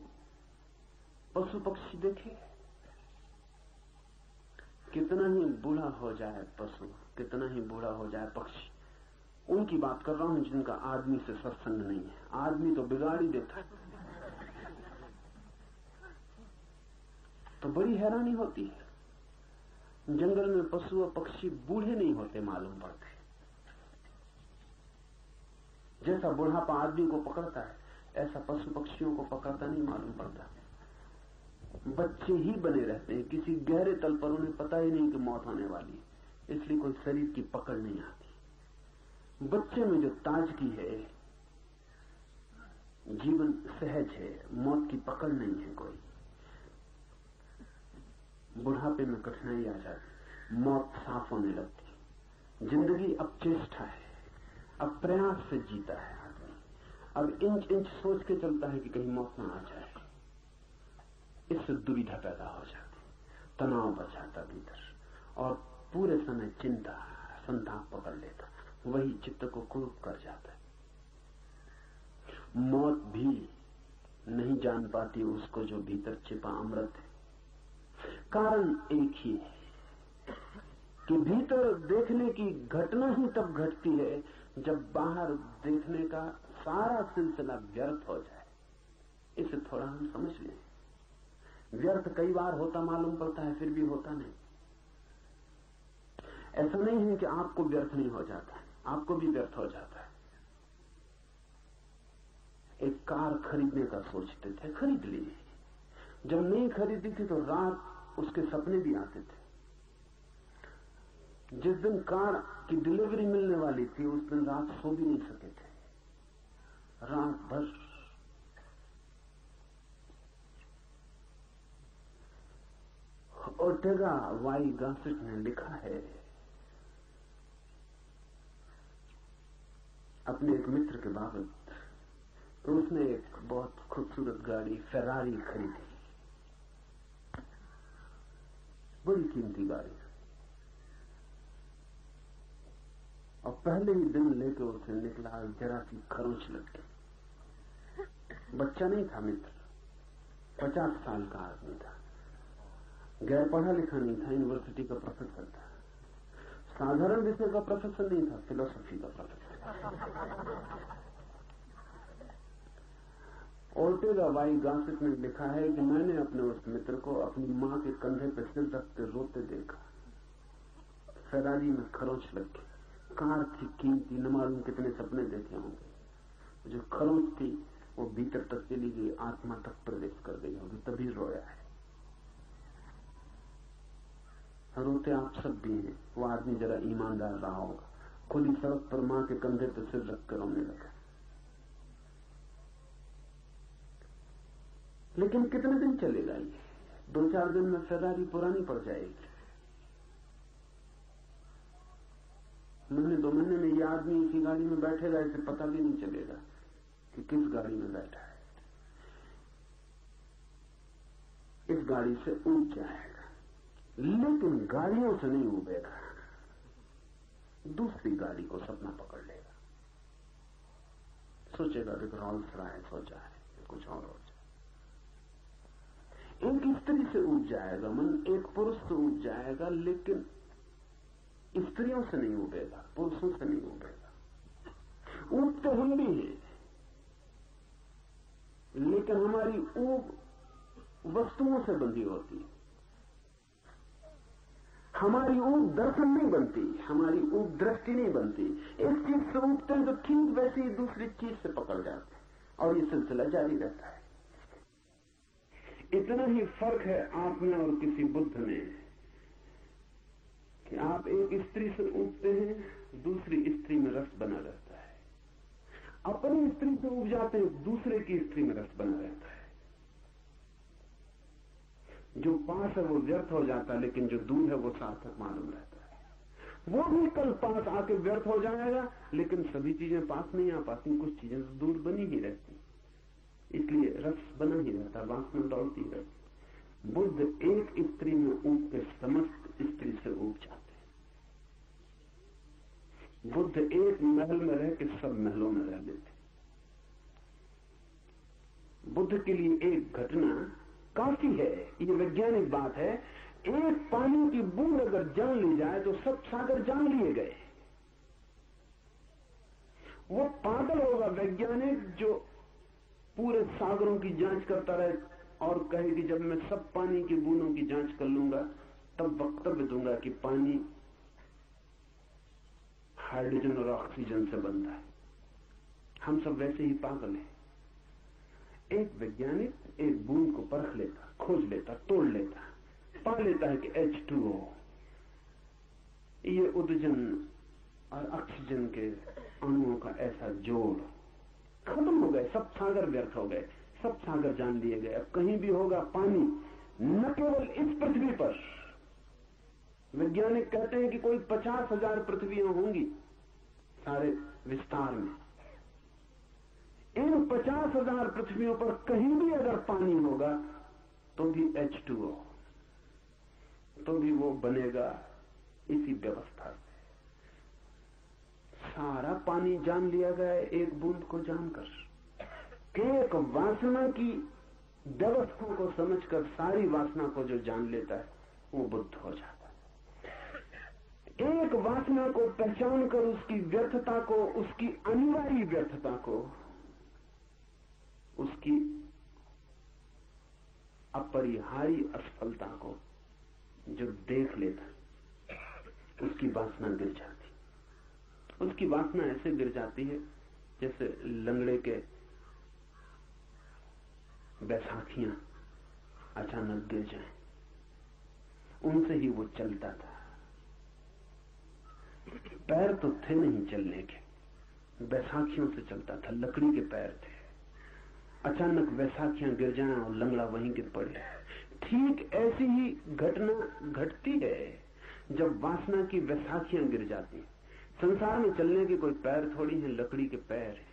पशु पक्षी देखे, कितना ही बूढ़ा हो जाए पशु, कितना ही बूढ़ा हो जाए पक्षी, उनकी बात कर रहा हूं जिनका आदमी से सत्संग नहीं है। आदमी तो बिगाड़ ही देता है। तो बड़ी हैरानी होती है, जंगल में पशु और पक्षी बूढ़े नहीं होते मालूम पड़ते। जैसा बुढ़ापा आदमी को पकड़ता है ऐसा पशु पक्षियों को पकड़ता नहीं मालूम पड़ता। बच्चे ही बने रहते हैं, किसी गहरे तल पर उन्हें पता ही नहीं कि मौत होने वाली है, इसलिए कोई शरीर की पकड़ नहीं आती। बच्चे में जो ताजगी है, जीवन सहज है, मौत की पकड़ नहीं है कोई। बुढ़ापे में कठिनाई आ जाती, मौत साफ होने लगती। जिंदगी अब चेष्टा है, अब प्रयास से जीता है आदमी, अब इंच इंच सोच के चलता है कि कहीं मौत ना आ जाए। इससे दुविधा पैदा हो जाती, तनाव बढ़ जाता भीतर, और पूरे समय चिंता संताप पकड़ लेता, वही चित्त को कुरूप कर जाता है। मौत भी नहीं जान पाती उसको जो भीतर छिपा अमृत है। कारण एक ही है कि भीतर देखने की घटना ही तब घटती है जब बाहर देखने का सारा सिलसिला व्यर्थ हो जाए। इसे थोड़ा हम समझ लें। व्यर्थ कई बार होता मालूम पड़ता है, फिर भी होता नहीं। ऐसा नहीं है कि आपको व्यर्थ नहीं हो जाता है, आपको भी व्यर्थ हो जाता है। एक कार खरीदने का सोचते थे, खरीद ली। जब नहीं खरीदी थी तो रात उसके सपने भी आते थे। जिस दिन कार की डिलीवरी मिलने वाली थी उस दिन रात सो भी नहीं सके थे, रात भर। ओर्टेगा वाई गासेट ने लिखा है, अपने एक मित्र के बाबत तो उसने एक बहुत खूबसूरत गाड़ी फेरारी खरीदी, बड़ी कीमती गाड़ी, और पहले ही दिन लेके उसे निकला, जरा सी खरोंच लग गई। बच्चा नहीं था मित्र, 50 साल का आदमी था, गैर पढ़ा लिखा नहीं था, यूनिवर्सिटी का प्रोफेसर था, साधारण विषय का प्रोफेसर नहीं था, फिलोसफी का प्रोफेसर। ओर्टेगा वाई गासिप में लिखा है कि मैंने अपने उस मित्र को अपनी मां के कंधे पर सिर रख के रोते देखा। फेरारी में खरोंच लग गई, कार थी कीमती, न मालूम कितने सपने देखे होंगे, जो खरोंच थी वो भीतर तक चली गई, आत्मा तक प्रवेश कर गई होगी, तभी रोया है। रोते आप सब भी हैं। वो आदमी जरा ईमानदार रहा होगा, खुली सड़क पर मां के कंधे पर सिर रख कर रोने लगा। लेकिन कितने दिन चलेगा ये? 2-4 दिन में फेरारी पुरानी पड़ जाएगी। महीने 2 महीने में ये आदमी इसी गाड़ी में बैठेगा, इसे पता भी नहीं चलेगा कि किस गाड़ी में बैठा है। इस गाड़ी से ऊब जाएगा, लेकिन गाड़ियों से नहीं उबेगा, दूसरी गाड़ी को सपना पकड़ लेगा। सोचेगा कि रॉल्स रॉयस हो जाए, कुछ और हो जाए। एक स्त्री से उब जाएगा मन, एक पुरुष से उब जाएगा, लेकिन स्त्रियों से नहीं उबेगा, पुरुषों से नहीं उबेगा। ऊब तो हम भी हैं, लेकिन हमारी ऊब वस्तुओं से बंधी होती है। हमारी ऊब दर्शन नहीं बनती, हमारी ऊब दृष्टि नहीं बनती। एक चीज से उबते हैं तो ठीक वैसे ही दूसरी चीज से पकड़ जाते हैं, और ये सिलसिला जारी रहता है। इतना ही फर्क है आप में और किसी बुद्ध में कि आप एक स्त्री से उबते हैं, दूसरी स्त्री में रस बना रहता है। अपनी स्त्री से उब जाते हैं, दूसरे की स्त्री में रस बना रहता है। जो पास है वो व्यर्थ हो जाता है, लेकिन जो दूर है वो सार्थक मालूम रहता है। वो भी कल पास आके व्यर्थ हो जाएगा, लेकिन सभी चीजें पास नहीं आ पाती, कुछ चीजें दूर बनी ही रहती, इसलिए रस बना ही रहता, वासना दौड़ती रहती। बुद्ध एक स्त्री में ऊब के समस्त स्त्री से ऊब जाते हैं। बुद्ध एक महल में रह के सब महलों में रह लेते। बुद्ध के लिए एक घटना काफी है, ये वैज्ञानिक बात है। एक पानी की बूंद अगर जान ली जाए तो सब सागर जान लिए गए। वो पागल होगा वैज्ञानिक जो पूरे सागरों की जांच करता रहे और कहे कि जब मैं सब पानी की बूंदों की जांच कर लूंगा तब वक्तव्य दूंगा कि पानी हाइड्रोजन और ऑक्सीजन से बनता है। हम सब वैसे ही पागल हैं। एक वैज्ञानिक एक बूंद को परख लेता, खोज लेता, तोड़ लेता, पा लेता है कि H2O, ये उदजन और ऑक्सीजन के अणुओं का ऐसा जोड़। खत्म हो गए, सब सागर व्यर्थ हो गए, सब सागर जान लिए गए। अब कहीं भी होगा पानी, न केवल इस पृथ्वी पर। वैज्ञानिक कहते हैं कि कोई 50,000 पृथ्वियां होंगी सारे विस्तार में। इन 50,000 पृथ्वियों पर कहीं भी अगर पानी होगा तो भी H2O, तो भी वो बनेगा इसी व्यवस्था से। सारा पानी जान लिया गया एक बूंद को जानकर। एक वासना की व्यवस्था को समझकर सारी वासना को जो जान लेता है वो बुद्ध हो जाता है। एक वासना को पहचान कर उसकी व्यर्थता को, उसकी अनिवार्य व्यर्थता को, उसकी अपरिहार्य असफलता को जो देख लेता, उसकी वासना गिर जाती। उसकी वासना ऐसे गिर जाती है जैसे लंगड़े के बैसाखियां अचानक गिर जाएं। उनसे ही वो चलता था, पैर तो थे नहीं चलने के, बैसाखियों से चलता था, लकड़ी के पैर थे। अचानक बैसाखियां गिर जाएं और लंगड़ा वहीं गिर पड़े। ठीक ऐसी ही घटना घटती है जब वासना की बैसाखियां गिर जाती। संसार में चलने के कोई पैर थोड़ी हैं, लकड़ी के पैर हैं।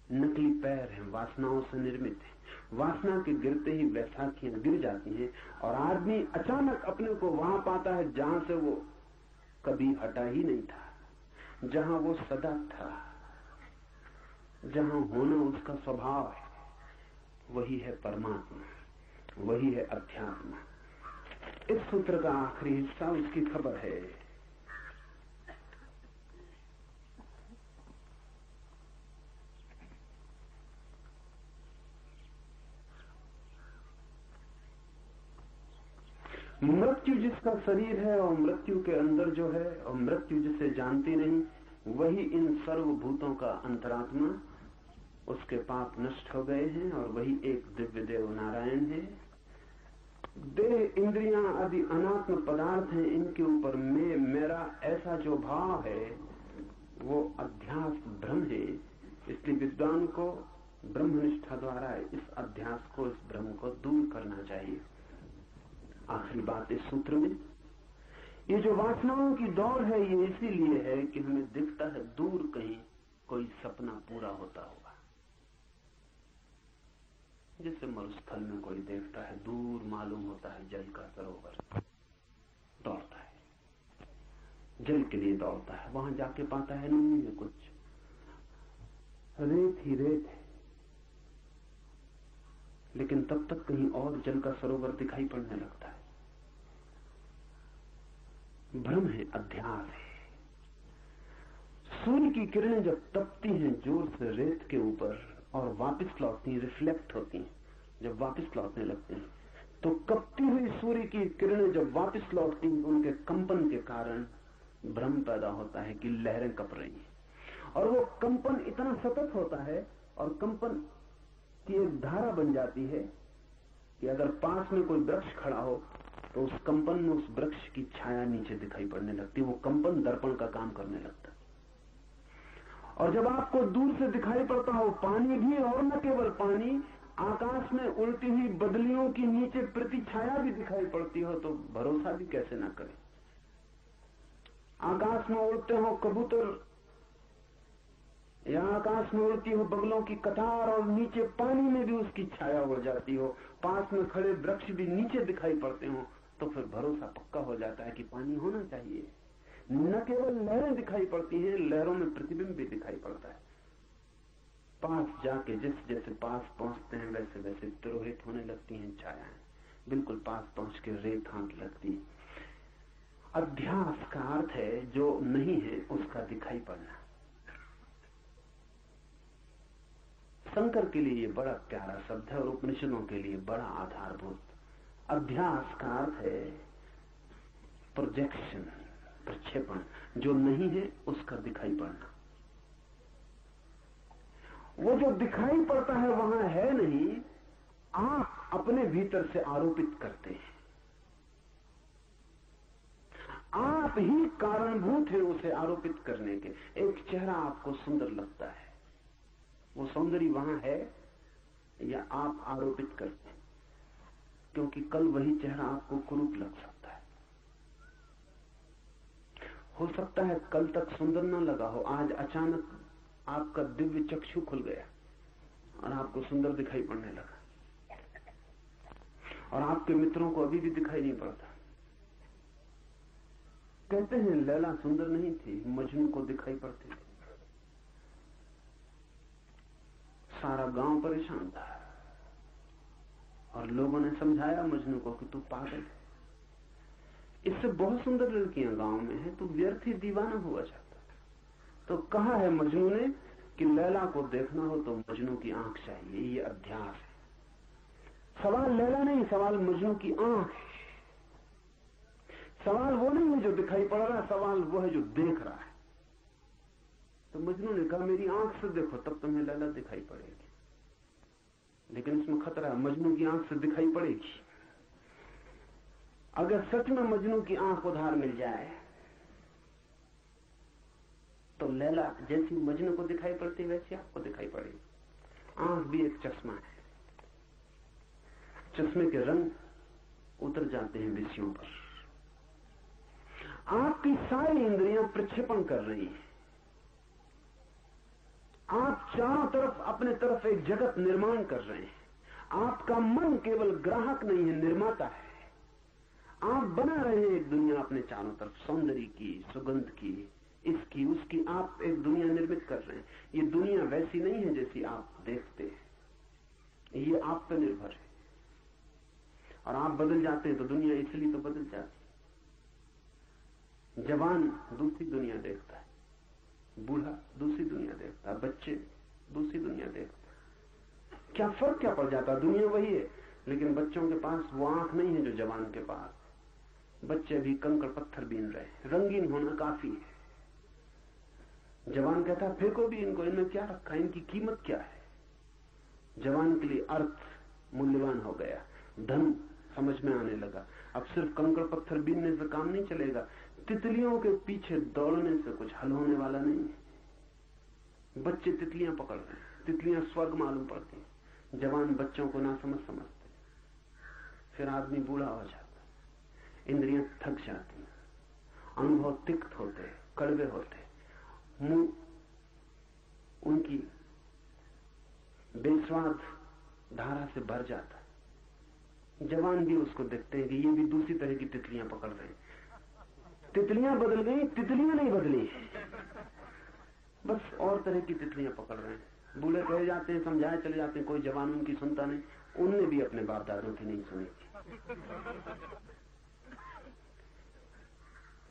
नकली पैर हैं, वासनाओं से निर्मित हैं। वासना के गिरते ही वैसाखियां गिर जाती हैं और आदमी अचानक अपने को वहां पाता है जहां से वो कभी हटा ही नहीं था, जहां वो सदा था, जहां होना उसका स्वभाव है। वही है परमात्मा, वही है अध्यात्म। इस सूत्र का आखिरी हिस्सा उसकी खबर है। मृत्यु जिसका शरीर है और मृत्यु के अंदर जो है, और मृत्यु जिसे जानती नहीं, वही इन सर्वभूतों का अंतरात्मा। उसके पाप नष्ट हो गए हैं और वही एक दिव्य देव नारायण है। देह, इंद्रियां आदि अनात्म पदार्थ हैं, इनके ऊपर मैं, मेरा ऐसा जो भाव है वो अध्यास भ्रम है। इसलिए विद्वान को ब्रह्मनिष्ठा द्वारा इस अध्यास को, इस भ्रम को दूर करना चाहिए। आखिरी बात इस सूत्र में, ये जो वासनाओं की दौड़ है ये इसीलिए है कि हमें दिखता है दूर कहीं कोई सपना पूरा होता होगा। जैसे मरुस्थल में कोई देखता है दूर मालूम होता है जल का सरोवर, दौड़ता है, जल के लिए दौड़ता है, वहां जाके पाता है नहीं है कुछ, रेत ही रेत है। लेकिन तब तक कहीं और जल का सरोवर दिखाई पड़ने लगता है। भ्रम है, अध्यास है। सूर्य की किरणें जब तपती हैं जोर से रेत के ऊपर और वापस लौटती हैं, रिफ्लेक्ट होती हैं, जब वापस लौटने लगते हैं, तो कपती हुई सूर्य की किरणें जब वापस लौटती हैं, उनके कंपन के कारण भ्रम पैदा होता है कि लहरें कप रही हैं। और वो कंपन इतना सतत होता है और कंपन की एक धारा बन जाती है कि अगर पास में कोई वृक्ष खड़ा हो तो उस कंपन में उस वृक्ष की छाया नीचे दिखाई पड़ने लगती है। वो कंपन दर्पण का काम करने लगता है। और जब आपको दूर से दिखाई पड़ता हो पानी भी, और न केवल पानी, आकाश में उड़ती हुई बदलियों की नीचे प्रति छाया भी दिखाई पड़ती हो, तो भरोसा भी कैसे ना करें। आकाश में उड़ते हो कबूतर या आकाश में उड़ती हो बगलों की कतार और नीचे पानी में भी उसकी छाया हो जाती हो, पास में खड़े वृक्ष भी नीचे दिखाई पड़ते हो, तो फिर भरोसा पक्का हो जाता है कि पानी होना चाहिए। न केवल लहरें दिखाई पड़ती हैं, लहरों में प्रतिबिंब भी दिखाई पड़ता है। पास जाके जैसे जैसे पास पहुंचते हैं वैसे वैसे तिरोहित होने लगती हैं छायाएं, बिल्कुल पास पहुंच के रेत हाथ लगती है। अध्यास का अर्थ है जो नहीं है उसका दिखाई पड़ना। शंकर के लिए ये बड़ा प्यारा शब्द है और उपनिषदों के लिए बड़ा आधारभूत। अध्यास का अर्थ है प्रोजेक्शन, प्रक्षेपण, जो नहीं है उसका दिखाई पड़ना। वो जो दिखाई पड़ता है वहां है नहीं, आप अपने भीतर से आरोपित करते हैं। आप ही कारणभूत हैं उसे आरोपित करने के। एक चेहरा आपको सुंदर लगता है, वो सौंदर्य वहां है या आप आरोपित करते हैं, क्योंकि कल वही चेहरा आपको कुरूप लग सकता है। हो सकता है कल तक सुंदर न लगा हो, आज अचानक आपका दिव्य चक्षु खुल गया और आपको सुंदर दिखाई पड़ने लगा, और आपके मित्रों को अभी भी दिखाई नहीं पड़ता। कहते हैं लैला सुंदर नहीं थी, मजनू को दिखाई पड़ती थी। सारा गांव परेशान था और लोगों ने समझाया मजनू को कि तू पागल है, इससे बहुत सुंदर लड़कियां गांव में हैं, तू व्यर्थ ही दीवाना हुआ जाता। तो कहा है मजनू ने कि लैला को देखना हो तो मजनू की आंख चाहिए। ये अध्यास है। सवाल लैला नहीं, सवाल मजनू की आंख है। सवाल वो नहीं है जो दिखाई पड़ रहा है, सवाल वो है जो देख रहा है। तो मजनू ने कहा मेरी आंख से देखो तब तुम्हें लैला दिखाई पड़ेगी। लेकिन इसमें खतरा है, मजनू की आंख से दिखाई पड़ेगी। अगर सच में मजनू की आंख उधार मिल जाए तो लैला जैसी मजनू को दिखाई पड़ती वैसी आपको दिखाई पड़ेगी। आंख भी एक चश्मा है, चश्मे के रंग उतर जाते हैं विषयों पर। आपकी सारी इंद्रियां प्रक्षेपण कर रही हैं। आप चारों तरफ अपने तरफ एक जगत निर्माण कर रहे हैं। आपका मन केवल ग्राहक नहीं है, निर्माता है। आप बना रहे हैं एक दुनिया अपने चारों तरफ, सौंदर्य की, सुगंध की, इसकी उसकी, आप एक दुनिया निर्मित कर रहे हैं। ये दुनिया वैसी नहीं है जैसी आप देखते हैं, ये आप पर निर्भर है। और आप बदल जाते हैं तो दुनिया इसलिए तो बदल जाती है। जवान दूसरी दुनिया देखता है, बूढ़ा दूसरी दुनिया देखता है, बच्चे दूसरी दुनिया देखते हैं। क्या फर्क क्या पड़ जाता है? दुनिया वही है, लेकिन बच्चों के पास वो आंख नहीं है जो जवान के पास। बच्चे भी कंकड़ पत्थर बीन रहे हैं, रंगीन होना काफी है। जवान कहता है फेंको भी इनको, इनमें क्या रखा है, इनकी कीमत क्या है। जवान के लिए अर्थ मूल्यवान हो गया, धन समझ में आने लगा। अब सिर्फ कंकड़ पत्थर बीनने से काम नहीं चलेगा, तितलियों के पीछे दौड़ने से कुछ हल होने वाला नहीं है। बच्चे तितलियां पकड़ रहे हैं, तितलियां स्वर्ग मालूम पड़ती हैं, जवान बच्चों को ना समझते। फिर आदमी बूढ़ा हो जाता, इंद्रियां थक जाती, अनुभव तिक्त होते, कड़वे होते, मुंह उनकी बेस्वाद धारा से भर जाता। जवान भी उसको देखते हैं कि ये भी दूसरी तरह की तितलियां पकड़ रहे हैं। तितलियां बदल गई, तितलियां नहीं बदली, बस और तरह की तितलियां पकड़ रहे हैं। बूढ़े कहे जाते हैं, समझाए चले जाते हैं, कोई जवान उनकी सुनता नहीं। उनने भी अपने बाप दादों की नहीं सुनी थी।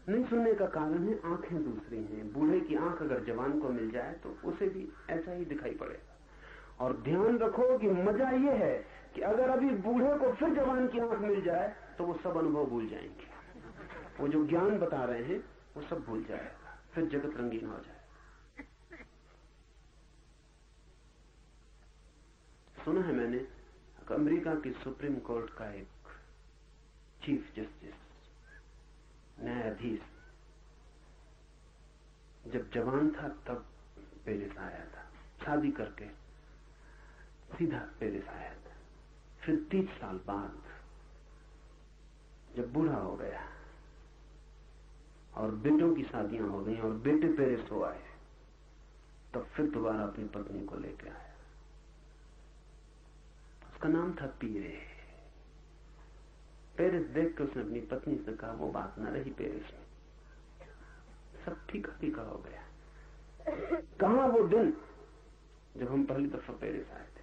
नहीं सुनने का कारण है आंखें दूसरी हैं। बूढ़े की आंख अगर जवान को मिल जाए तो उसे भी ऐसा ही दिखाई पड़ेगा। और ध्यान रखो कि मजा ये है कि अगर अभी बूढ़े को फिर जवान की आंख मिल जाए तो वो सब अनुभव भूल जाएंगे, वो जो ज्ञान बता रहे हैं वो सब भूल जाएगा, फिर जगत रंगीन हो जाए। सुना है मैंने, अमेरिका की सुप्रीम कोर्ट का एक चीफ जस्टिस, न्यायाधीश, जब जवान था तब पेरिस आया था, शादी करके सीधा पेरिस आया था। फिर 30 साल बाद जब बूढ़ा हो गया और बेटों की शादियां हो गई और बेटे पेरिस हो आए, तब फिर दोबारा अपनी पत्नी को लेकर आया। उसका नाम था पीरे। पेरिस देख के उसने अपनी पत्नी से कहा, वो बात न रही पेरिस में, सब फीका फीका हो गया। कहां वो दिन जब हम पहली दफा पेरिस आए थे?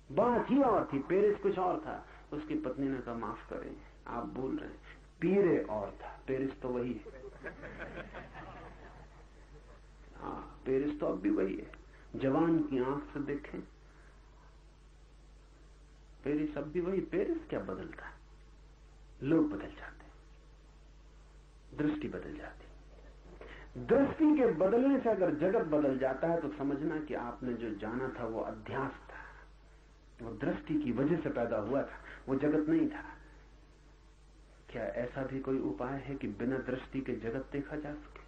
बात ही और थी, पेरिस कुछ और था। उसकी पत्नी ने कहा, माफ करें आप भूल रहे हैं, पीरे और था, पेरिस तो वही है। हाँ, पेरिस तो अब भी वही है। जवान की आंख से देखें, पेरिस अब भी वही। पेरिस क्या बदलता है? लोग बदल जाते, दृष्टि बदल जाती। दृष्टि के बदलने से अगर जगत बदल जाता है तो समझना कि आपने जो जाना था वो अध्यास था, वो दृष्टि की वजह से पैदा हुआ था, वो जगत नहीं था। क्या ऐसा भी कोई उपाय है कि बिना दृष्टि के जगत देखा जा सके?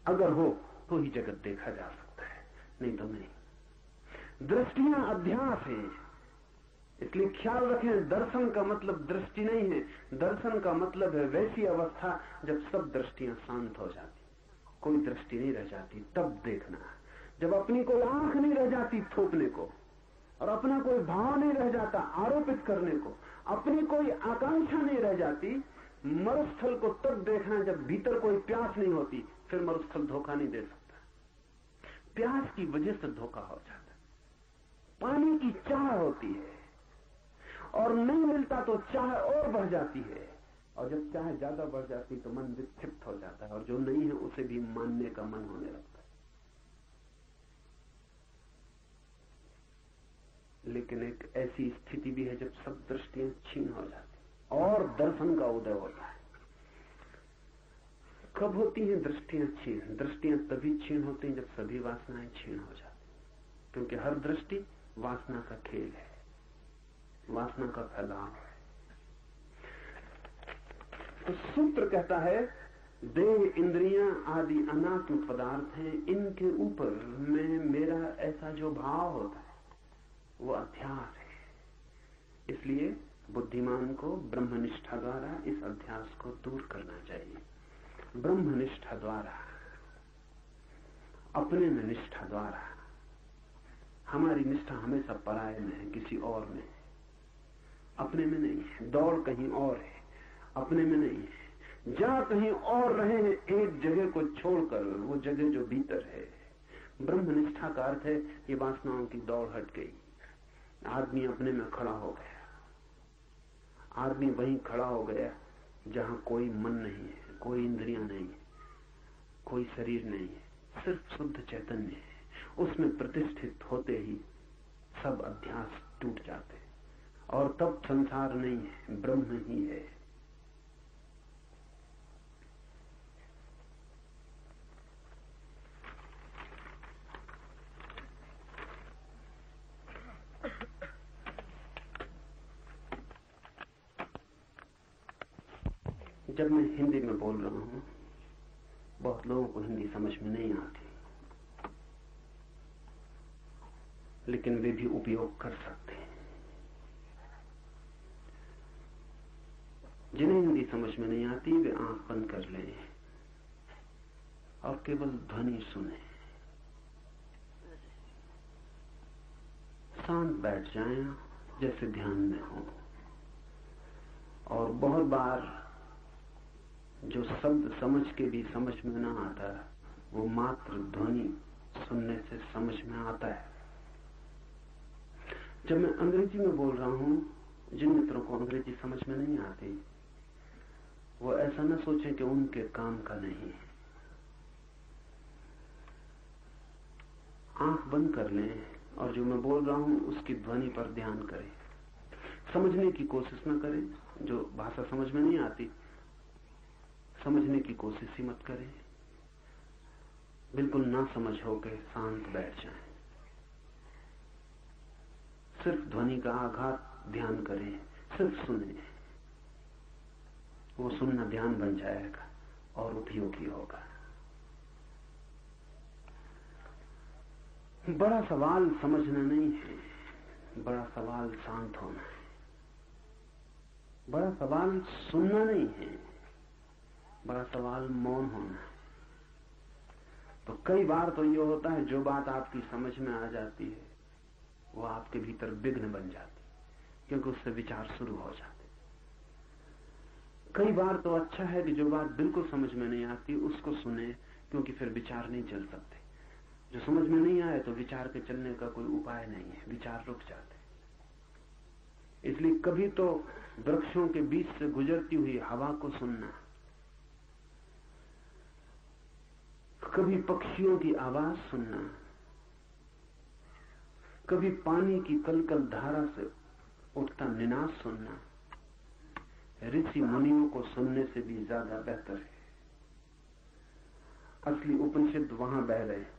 अगर हो तो ही जगत देखा जा सकता है, नहीं तो नहीं। दृष्टियां अध्यास हैं, इसलिए ख्याल रखें, दर्शन का मतलब दृष्टि नहीं है। दर्शन का मतलब है वैसी अवस्था जब सब दृष्टियां शांत हो जाती, कोई दृष्टि नहीं रह जाती, तब देखना। जब अपनी कोई आंख नहीं रह जाती थोपने को, और अपना कोई भाव नहीं रह जाता आरोपित करने को, अपनी कोई आकांक्षा नहीं रह जाती, मरुस्थल को तब देखना जब भीतर कोई प्यास नहीं होती। फिर मरुस्थल धोखा नहीं दे सकता, प्यास की वजह से धोखा हो जाता। पानी की चाह होती है और नहीं मिलता तो चाह और बढ़ जाती है, और जब चाह ज्यादा बढ़ जाती तो मन विक्षिप्त हो जाता है, और जो नहीं है उसे भी मानने का मन होने लगता है। लेकिन एक ऐसी स्थिति भी है जब सब दृष्टियां छीन हो जाती और दर्शन का उदय होता है। कब होती हैं दृष्टियां छीन? दृष्टियां तभी छीन होती हैं जब सभी वासनाएं छीन हो जाती, क्योंकि हर दृष्टि वासना का खेल है, वासना का फैलाव है। तो सूत्र कहता है, देह, इंद्रियां आदि अनात्म पदार्थ हैं, इनके ऊपर में मेरा ऐसा जो भाव होता है वो अध्यास है। इसलिए बुद्धिमान को ब्रह्मनिष्ठा द्वारा इस अध्यास को दूर करना चाहिए। ब्रह्मनिष्ठा द्वारा, अपने में निष्ठा द्वारा हमारी निष्ठा हमेशा पराये में है, किसी और में, अपने में नहीं है। दौड़ कहीं और है, अपने में नहीं है। जहां कहीं और रहे हैं एक जगह को छोड़कर, वो जगह जो भीतर है। ब्रह्मनिष्ठा का अर्थ है ये वासनाओं की दौड़ हट गई, आदमी अपने में खड़ा हो गया। आदमी वहीं खड़ा हो गया जहां कोई मन नहीं है, कोई इंद्रियां नहीं है, कोई शरीर नहीं है, सिर्फ शुद्ध चैतन्य है। उसमें प्रतिष्ठित होते ही सब अध्यास टूट जाते और तब संसार नहीं है, ब्रह्म ही है। जब मैं हिंदी में बोल रहा हूं, बहुत लोगों को हिंदी समझ में नहीं आती, लेकिन वे भी उपयोग कर सकते हैं। जिन्हें हिंदी समझ में नहीं आती वे आंख बंद कर लें और केवल ध्वनि सुने, शांत बैठ जाएं जैसे ध्यान में हो। और बहुत बार जो शब्द समझ के भी समझ में ना आता, वो मात्र ध्वनि सुनने से समझ में आता है। जब मैं अंग्रेजी में बोल रहा हूं, जिन मित्रों को अंग्रेजी समझ में नहीं आती वो ऐसा न सोचें कि उनके काम का नहीं है। आंख बंद कर लें और जो मैं बोल रहा हूं उसकी ध्वनि पर ध्यान करें। समझने की कोशिश न करें, जो भाषा समझ में नहीं आती समझने की कोशिश ही मत करें। बिल्कुल ना समझ होकर शांत बैठ जाएं, सिर्फ ध्वनि का आघात ध्यान करें, सिर्फ सुने। वो सुनना ध्यान बन जाएगा और उपयोगी होगा। बड़ा सवाल समझना नहीं है, बड़ा सवाल शांत होना है। बड़ा सवाल सुनना नहीं है, बड़ा सवाल मौन होना है। तो कई बार तो ये होता है जो बात आपकी समझ में आ जाती है वो आपके भीतर विघ्न बन जाती, क्योंकि उससे विचार शुरू हो जाते। कई बार तो अच्छा है कि जो बात बिल्कुल समझ में नहीं आती उसको सुने, क्योंकि फिर विचार नहीं चल सकते। जो समझ में नहीं आए तो विचार के चलने का कोई उपाय नहीं है, विचार रुक जाते। इसलिए कभी तो वृक्षों के बीच से गुजरती हुई हवा को सुनना, कभी पक्षियों की आवाज सुनना, कभी पानी की कलकल धारा से उठता निनाद सुनना, ऋषि मुनियों को सुनने से भी ज्यादा बेहतर है। असली उपनिषद वहां बह रहे हैं,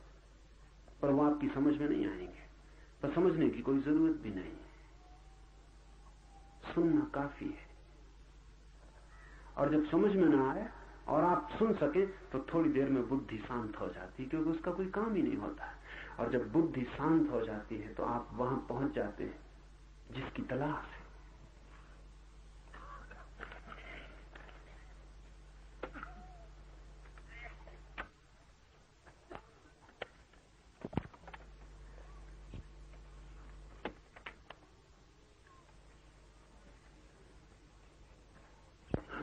पर वो आपकी समझ में नहीं आएंगे, पर समझने की कोई जरूरत भी नहीं, सुनना काफी है। और जब समझ में ना आए और आप सुन सके तो थोड़ी देर में बुद्धि शांत हो जाती है, क्योंकि उसका कोई काम ही नहीं होता। और जब बुद्धि शांत हो जाती है तो आप वहां पहुंच जाते हैं जिसकी तलाश है।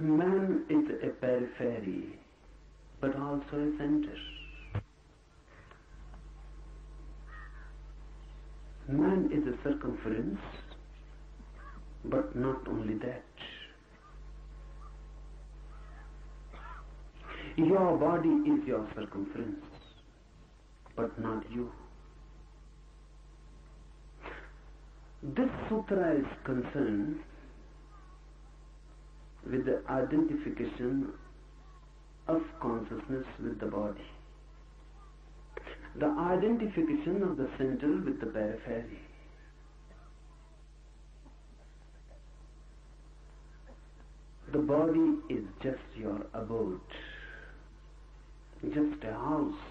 Man is a periphery, but also a center. Man is a circumference, but not only that. Your body is your circumference, but not you. This sutra is concerned with the identification of consciousness with the body, the identification of the center with the periphery. The body is just your abode, just a house,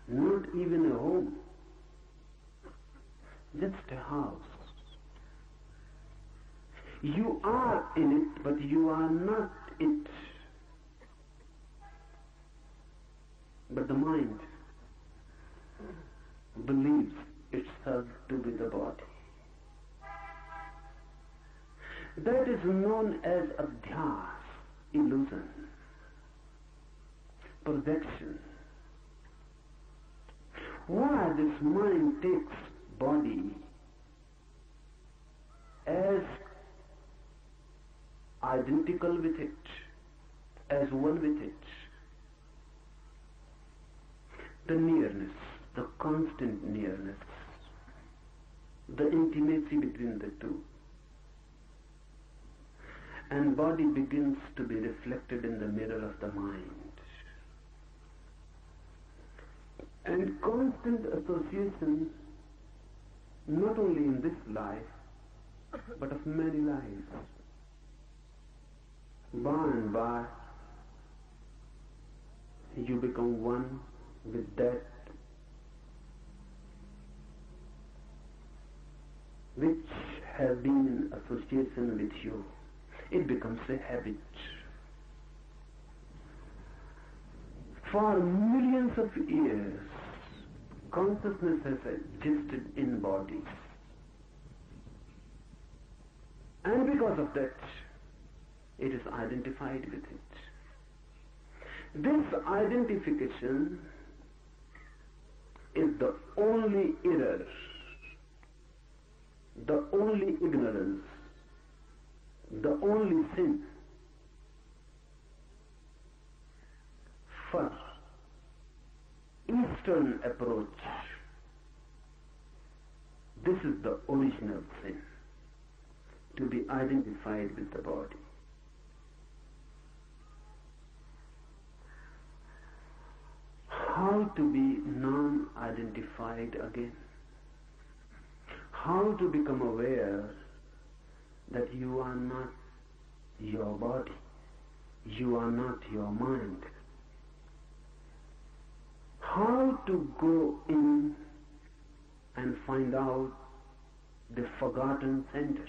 not even a home, just a house. You are in it, but you are not it. But the mind believes itself to be the body. That is known as adhyas, illusion, projection. Why this mind takes body as identical with it, as one with it. The nearness, the constant nearness, the intimacy between the two. And body begins to be reflected in the mirror of the mind. And constant association, not only in this life, but of many lives. By and by, you become one with that which has been in association with you. It becomes a habit. For millions of years, consciousness has existed in bodies. And because of that, it is identified with it. This identification is the only error, the only ignorance, the only sin for Eastern approach. This is the original sin, to be identified with the body. How to be non-identified again? How to become aware that you are not your body, you are not your mind. How to go in and find out the forgotten center.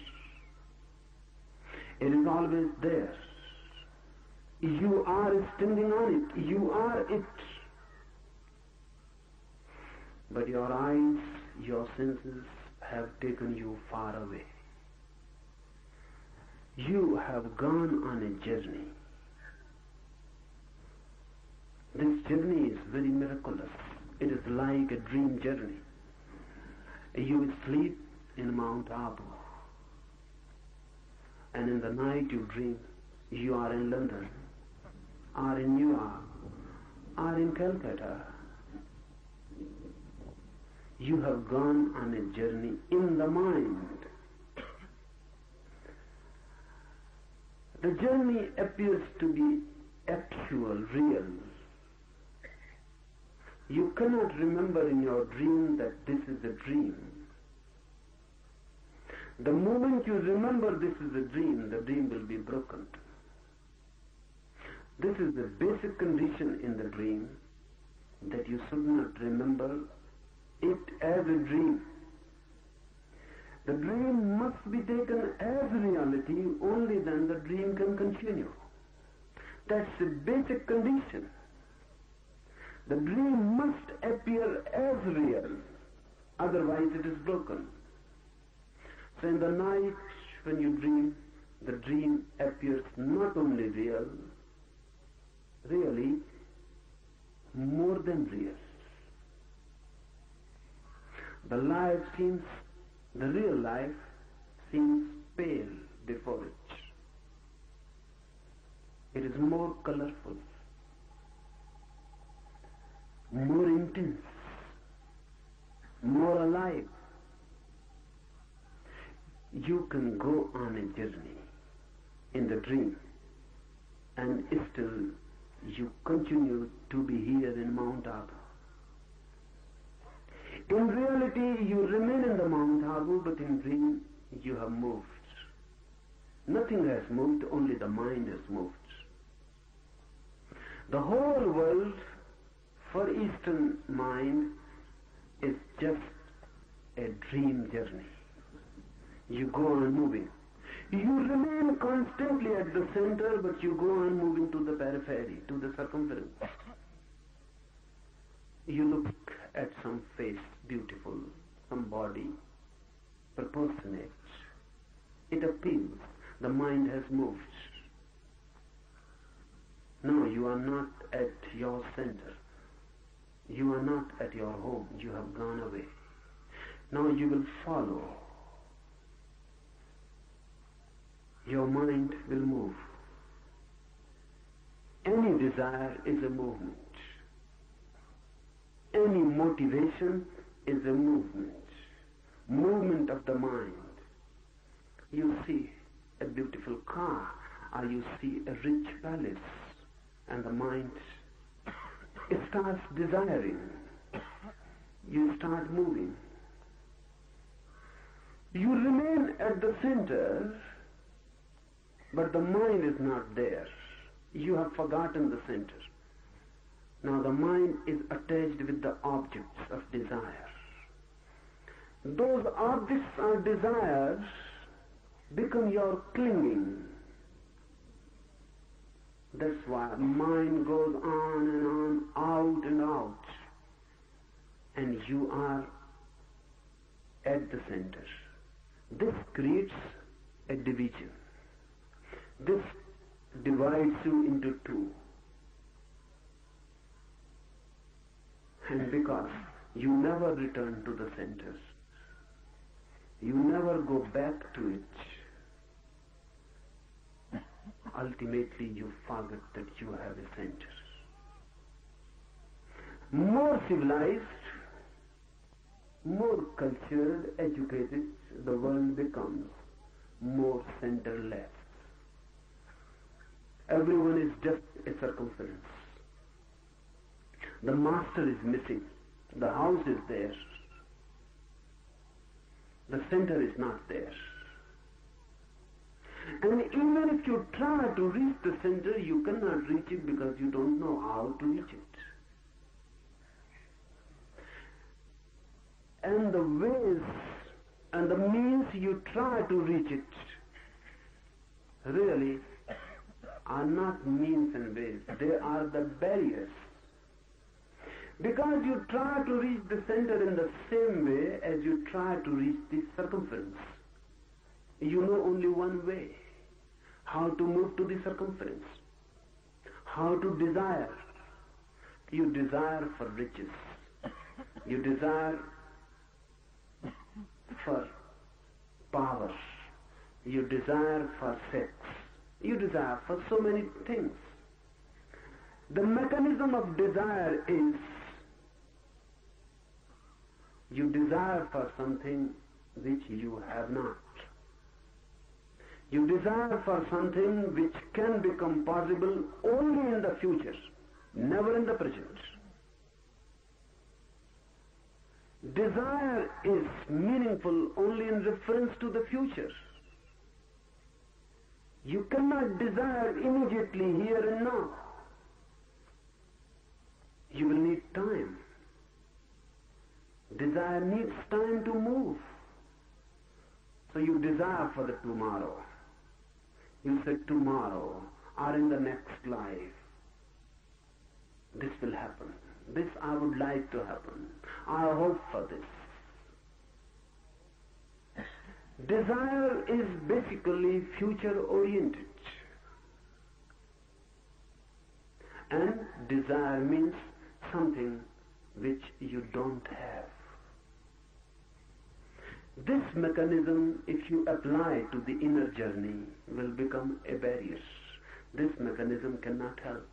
It is always there. You are standing on it, you are it. But your eyes, your senses have taken you far away. You have gone on a journey. This journey is very miraculous. It is like a dream journey. You sleep in Mount Abu, and in the night you dream you are in London, or in New York, or in Calcutta. You have gone on a journey in the mind. The journey appears to be actual, real. You cannot remember in your dream that this is a dream. The moment you remember this is a dream, the dream will be broken. This is the basic condition in the dream, that you should not remember it as a dream. The dream must be taken as reality, only then the dream can continue. That's the basic condition. The dream must appear as real, otherwise it is broken. So in the night when you dream, the dream appears not only real, really more than real. The real life seems pale before it. It is more colorful, more intense, more alive. You can go on a journey in the dream, and still you continue to be here in Mount Abu. In reality, you remain in the Mount Abu, but in dream you have moved. Nothing has moved, only the mind has moved. The whole world, for Eastern mind, is just a dream journey. You go on moving. You remain constantly at the center, but you go on moving to the periphery, to the circumference. You look at some face, beautiful, some body, proportionate. It appeals. The mind has moved. No, you are not at your center. You are not at your home. You have gone away. Now you will follow. Your mind will move. Any desire is a movement. Any motivation is a movement. Movement of the mind. You see a beautiful car, or you see a rich palace, and the mind starts desiring. You start moving. You remain at the center, but the mind is not there. You have forgotten the center. Now the mind is attached with the objects of desire. Those objects or desires become your clinging. That's why mind goes on and on, out and out. And you are at the center. This creates a division. This divides you into two. And because you never return to the center, you never go back to it, ultimately you forget that you have a center. More civilized, more cultured, educated the world becomes, more centerless. Everyone is just a circumference. The master is missing. The house is there. The center is not there. And even if you try to reach the center, you cannot reach it because you don't know how to reach it. And the ways and the means you try to reach it really are not means and ways. They are the barriers. Because you try to reach the center in the same way as you try to reach the circumference. You know only one way. How to move to the circumference. How to desire. You desire for riches. You desire for power. You desire for sex. You desire for so many things. The mechanism of desire is you desire for something which you have not. You desire for something which can become possible only in the future, never in the present. Desire is meaningful only in reference to the future. You cannot desire immediately here and now. You will need time. Desire needs time to move. So you desire for the tomorrow. You say tomorrow or in the next life. This will happen. This I would like to happen. I hope for this. Desire is basically future oriented. And desire means something which you don't have. This mechanism, if you apply to the inner journey, will become a barrier. This mechanism cannot help.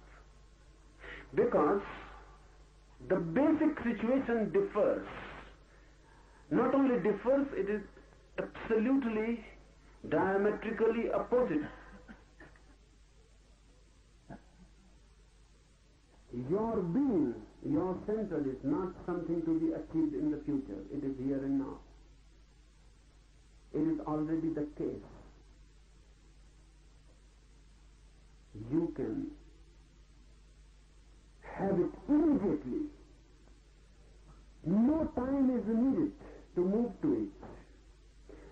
Because the basic situation differs. Not only differs, it is absolutely diametrically opposite. Your being, your center is not something to be achieved in the future. It is here and now. It is already the case. You can have it immediately. No time is needed to move to it.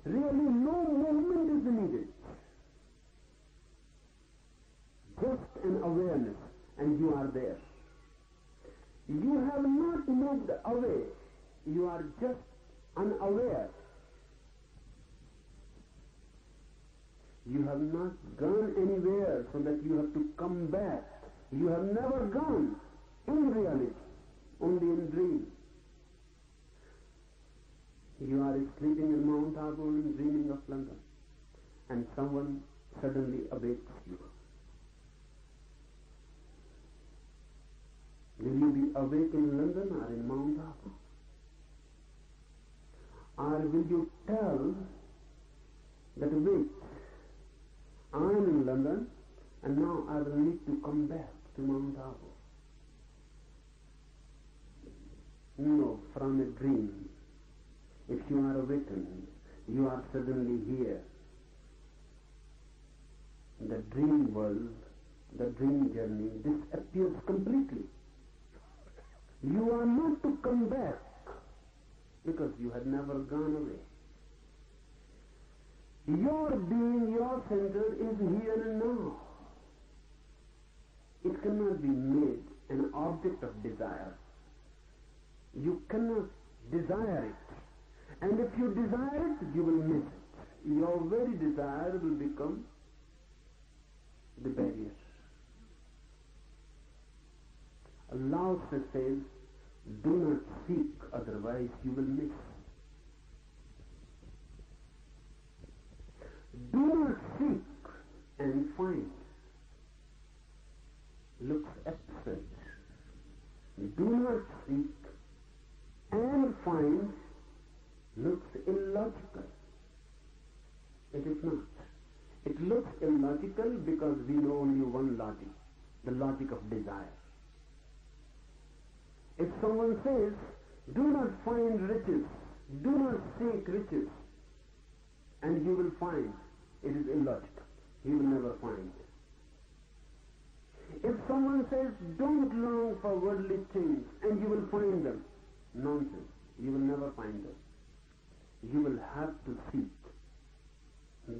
Really, no movement is needed. Just an awareness, and you are there. You have not moved away. You are just unaware. You have not gone anywhere so that you have to come back. You have never gone in reality, only in dream. You are sleeping in Mount Abu and dreaming of London, and someone suddenly awakes you. Will you be awake in London or in Mount Abu? Or will you tell that, wait, I am in London and now I will need to come back to Mount Abu? No, from a dream. If you are awakened, you are suddenly here. The dream world, the dream journey disappears completely. You are not to come back because you had never gone away. Your being, your center is here and now. It cannot be made an object of desire. You cannot desire it. And if you desire it, you will miss it. Your very desire will become the barrier. Allah says, do not seek, otherwise you will miss. Do not seek and find. Looks absurd. Do not seek and find looks illogical. It is not. It looks illogical because we know only one logic, the logic of desire. If someone says, do not find riches, do not seek riches, and you will find, it is illogical. You will never find. If someone says, don't long for worldly things, and you will find them, nonsense. You will never find them. You will have to seek.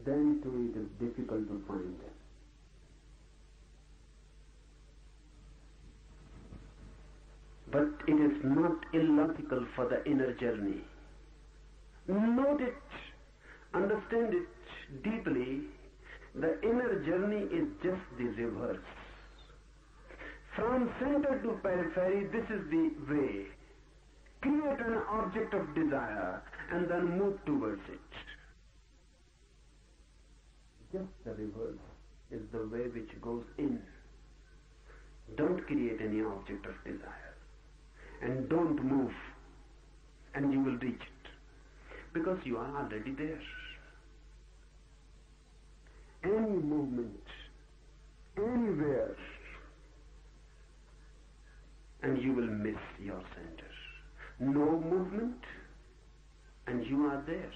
Then too it is difficult to find them. But it is not illogical for the inner journey. Note it, understand it deeply. The inner journey is just the reverse. From center to periphery, this is the way. Create an object of desire and then move towards it. Just the reverse is the way which goes in. Don't create any object of desire. And don't move, and you will reach it, because you are already there. Any movement, anywhere, and you will miss your center. No movement, and you are there,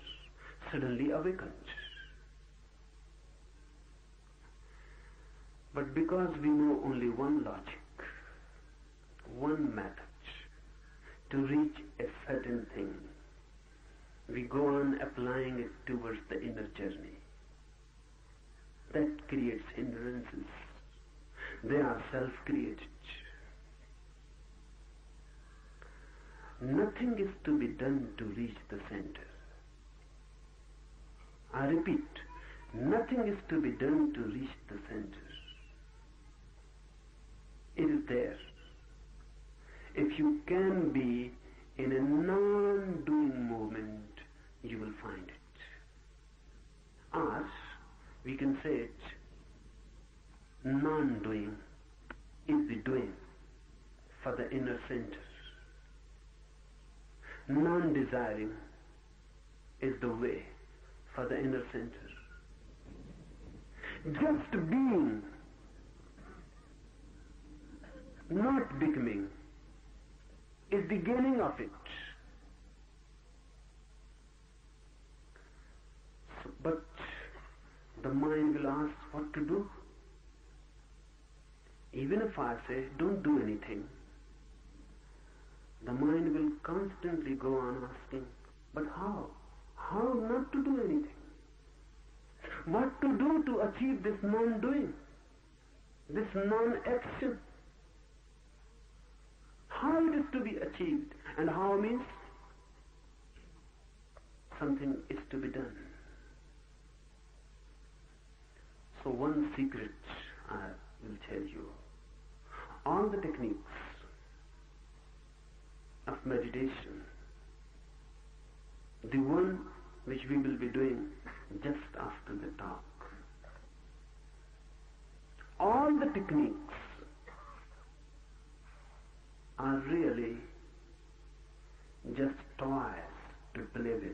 suddenly awakened. But because we know only one logic, one method, to reach a certain thing, we go on applying it towards the inner journey. That creates hindrances. They are self-created. Nothing is to be done to reach the center. I repeat, nothing is to be done to reach the center. It is there. If you can be in a non-doing movement, you will find it. Or, we can say it, non-doing is the doing for the inner center. Non-desiring is the way for the inner center. Just being, not becoming, is the beginning of it. But the mind will ask what to do. Even if I say, don't do anything, the mind will constantly go on asking, but how? How not to do anything? What to do to achieve this non-doing, this non-action? How it is to be achieved, and how means something is to be done. So one secret I will tell you. All the techniques of meditation, the one which we will be doing just after the talk, all the techniques are really just toys to play with.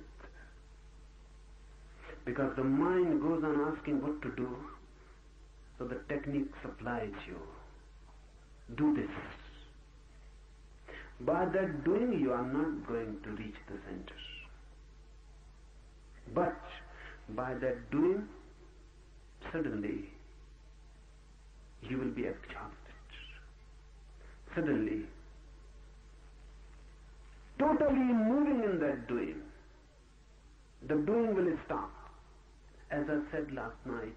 Because the mind goes on asking what to do, so the technique supplies you. Do this. By that doing, you are not going to reach the center. But by that doing, suddenly you will be exhausted. Suddenly, totally moving in that doing, the doing will stop. As I said last night,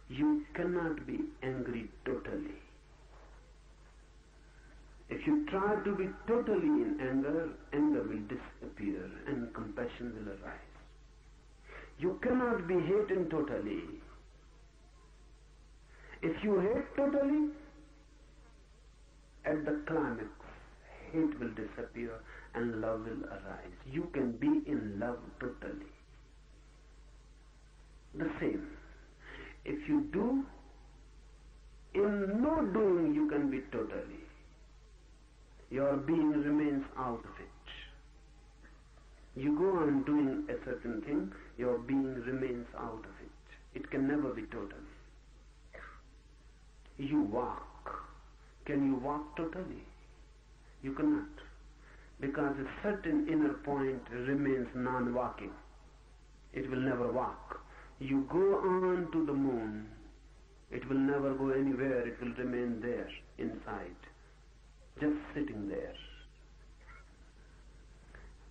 you cannot be angry totally. If you try to be totally in anger, anger will disappear and compassion will arise. You cannot be hating totally. If you hate totally, at the climax, hate will disappear and love will arise. You can be in love totally. The same. If you do, in no doing you can be totally. Your being remains out of it. You go on doing a certain thing, your being remains out of it. It can never be total. You walk. Can you walk totally? You cannot. Because a certain inner point remains non-walking. It will never walk. You go on to the moon, it will never go anywhere, it will remain there, inside, just sitting there.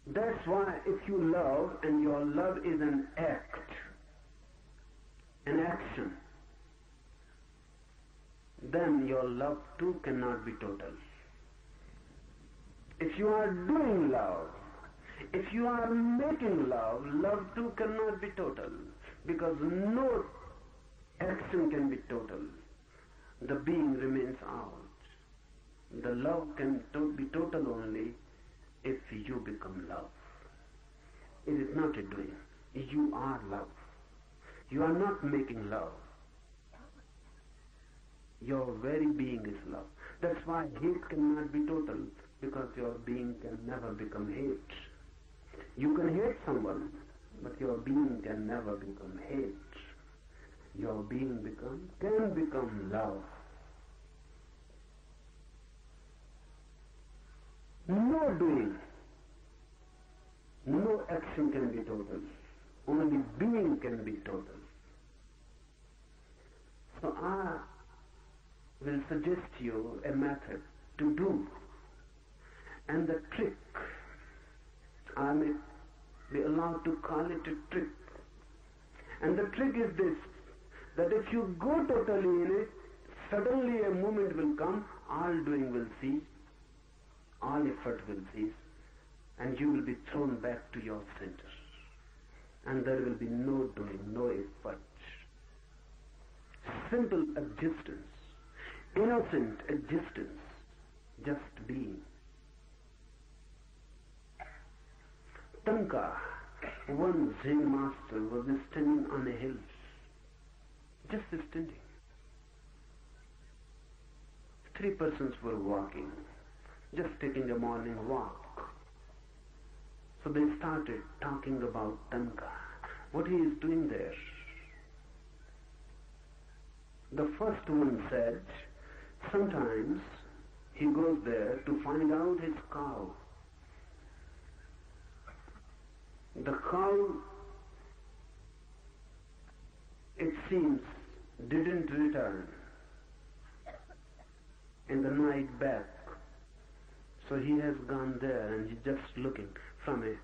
That's why if you love, and your love is an act, an action, then your love too cannot be total. If you are doing love, if you are making love, love too cannot be total. Because no action can be total. The being remains out. The love can be total only if you become love. It is not a doing. You are love. You are not making love. Your very being is love. That's why hate cannot be total, because your being can never become hate. You can hate someone, but your being can never become hate. Your being can become love. No doing, no action can be total. Only being can be total. So I will suggest you a method to do. And the trick, I may be allowed to call it a trick. And the trick is this, that if you go totally in it, suddenly a moment will come, all doing will cease, all effort will cease, and you will be thrown back to your center. And there will be no doing, no effort. Simple existence, innocent existence, just being. Tanka, one Zen master, was standing on a hill, just standing. 3 persons were walking, just taking a morning walk. So they started talking about Tanka, what he is doing there. The first one said, sometimes he goes there to find out his cow. The cow, it seems, didn't return in the night back. So he has gone there and he's just looking from a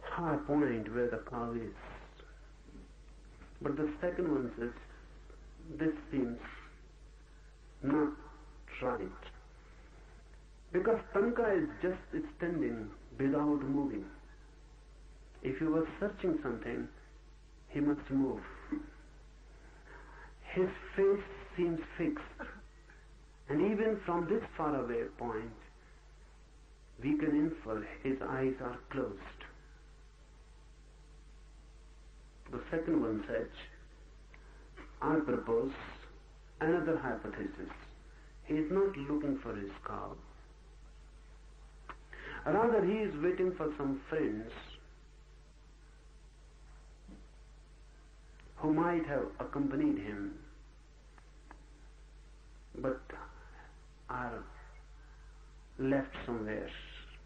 high point where the cow is. But the second one says, this seems not right. Because Tanka is just standing without moving. If he was searching something, he must move. His face seems fixed, and even from this faraway point, we can infer his eyes are closed. The second one said, I propose another hypothesis. He is not looking for his cow. Rather, he is waiting for some friends who might have accompanied him, but are left somewhere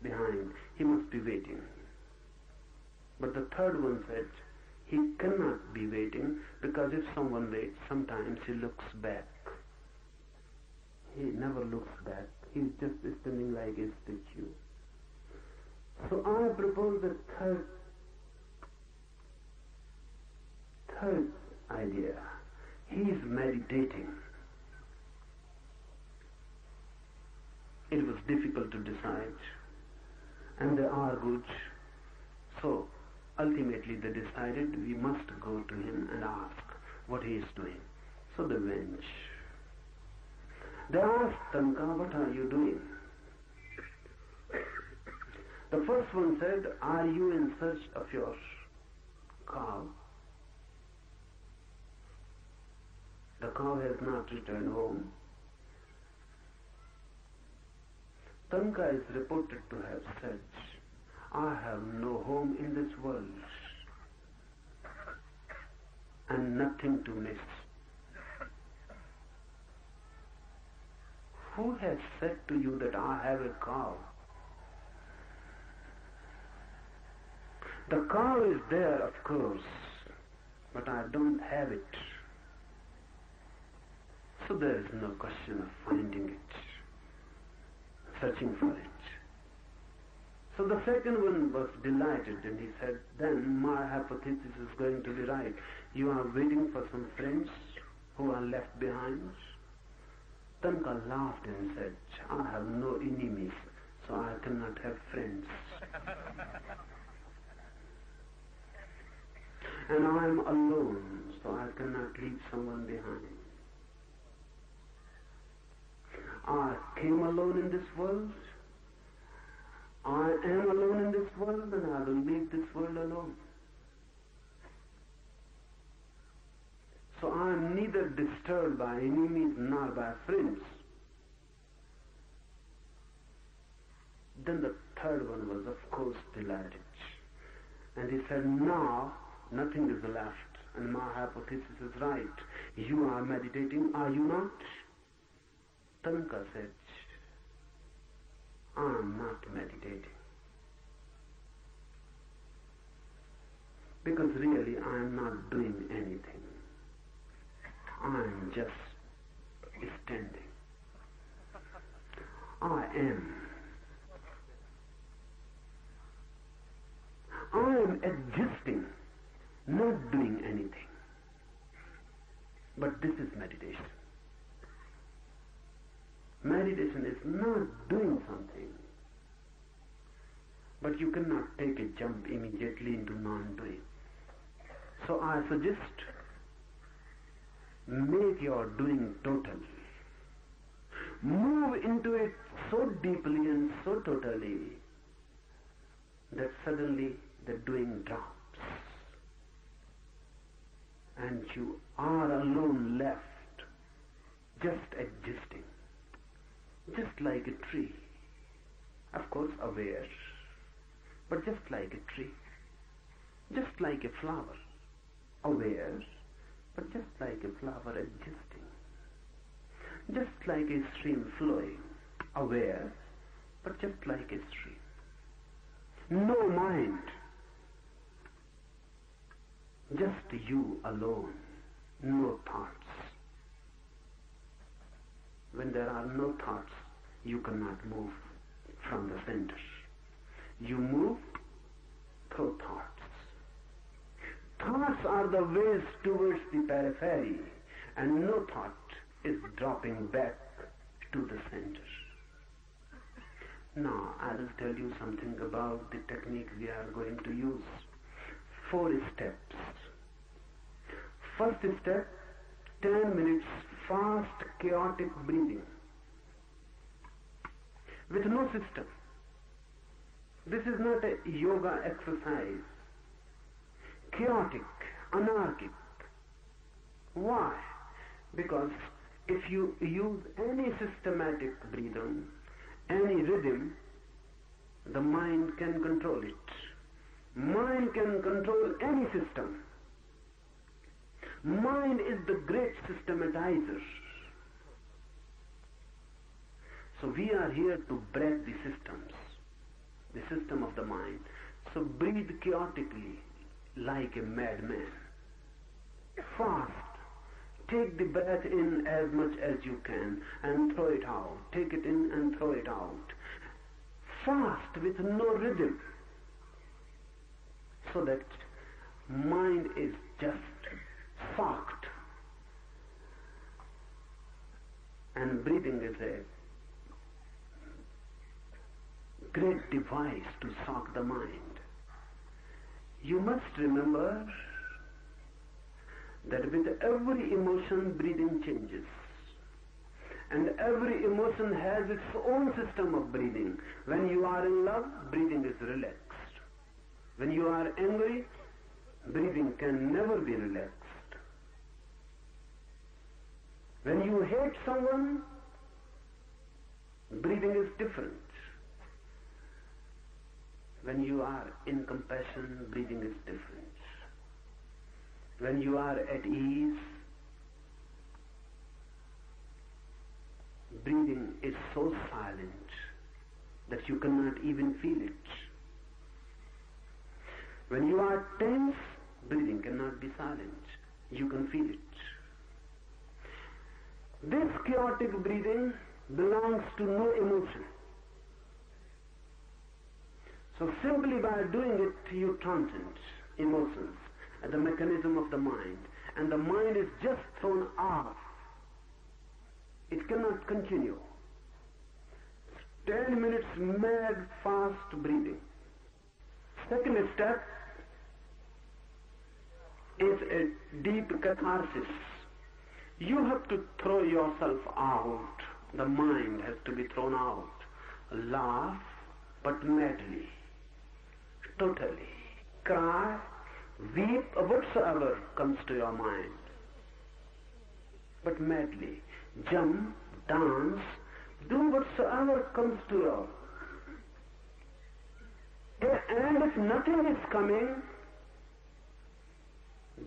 behind. He must be waiting. But the third one said, he cannot be waiting, because if someone waits, sometimes he looks back. He never looks back. He's just standing like a statue. So I propose the third idea. He is meditating. It was difficult to decide, and they argued. So ultimately they decided we must go to him and ask what he is doing. So they went. They asked Tanka, what are you doing? The first one said, are you in search of your cow? The cow has not returned home. Tanka is reported to have said, I have no home in this world and nothing to miss. Who has said to you that I have a cow? The cow is there, of course, but I don't have it. So there is no question of finding it, searching for it. So the second one was delighted, and he said, then my hypothesis is going to be right. You are waiting for some friends who are left behind? Tanka laughed and said, I have no enemies, so I cannot have friends. And I am alone, so I cannot leave someone behind. I came alone in this world. I am alone in this world, and I will leave this world alone. So I am neither disturbed by enemies nor by friends. Then the third one was, of course, delighted. And he said, now nothing is left, and my hypothesis is right. You are meditating, are you not? Tanka said, I am not meditating. Because really I am not doing anything. I am just standing. I am. I am existing, not doing anything. But this is meditation. Meditation is not doing something. But you cannot take a jump immediately into non-doing. So I suggest, make your doing total. Move into it so deeply and so totally that suddenly the doing drops. And you are alone left, just existing. Just like a tree. Of course aware, but just like a tree. Just like a flower. Aware, but just like a flower existing. Just like a stream flowing. Aware, but just like a stream. No mind. Just you alone. No thoughts. When there are no thoughts, you cannot move from the center. You move through thoughts. Thoughts are the ways towards the periphery, and no thought is dropping back to the center. Now, I will tell you something about the technique we are going to use. 4 steps. First step, 10 minutes fast, chaotic breathing with no system. This is not a yoga exercise. Chaotic, anarchic. Why? Because if you use any systematic breathing, any rhythm, the mind can control it. Mind can control any system. Mind is the great systematizer. So we are here to break the systems, the system of the mind. So breathe chaotically like a madman. Fast. Take the breath in as much as you can and throw it out. Take it in and throw it out. Fast with no rhythm. So that mind is just socked. And breathing is a great device to sock the mind. You must remember that with every emotion, breathing changes. And every emotion has its own system of breathing. When you are in love, breathing is relaxed. When you are angry, breathing can never be relaxed. When you hate someone, breathing is different. When you are in compassion, breathing is different. When you are at ease, breathing is so silent that you cannot even feel it. When you are tense, breathing cannot be silent. You can feel it. This chaotic breathing belongs to no emotion. So simply by doing it, you transcend emotions and the mechanism of the mind. And the mind is just thrown off. It cannot continue. 10 minutes mad, fast breathing. Second step is a deep catharsis. You have to throw yourself out. The mind has to be thrown out. Laugh, but madly. Totally. Cry, weep, whatsoever comes to your mind. But madly. Jump, dance, do whatsoever comes to your. And if nothing is coming,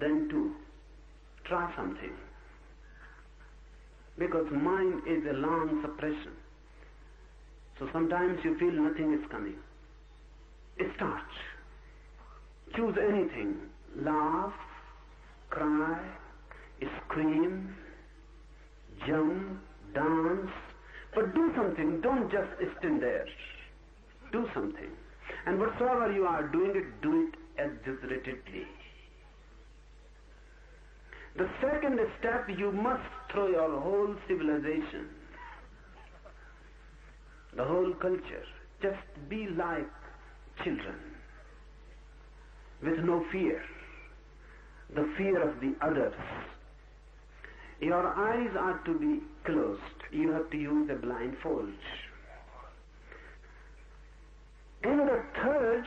then too, try something. Because mind is a long suppression. So sometimes you feel nothing is coming. Start. Choose anything. Laugh, cry, scream, jump, dance. But do something. Don't just stand there. Do something. And whatsoever you are doing it, do it exaggeratedly. The second step, you must throw your whole civilization, the whole culture. Just be like children, with no fear, the fear of the others. Your eyes are to be closed. You have to use a blindfold. And the third,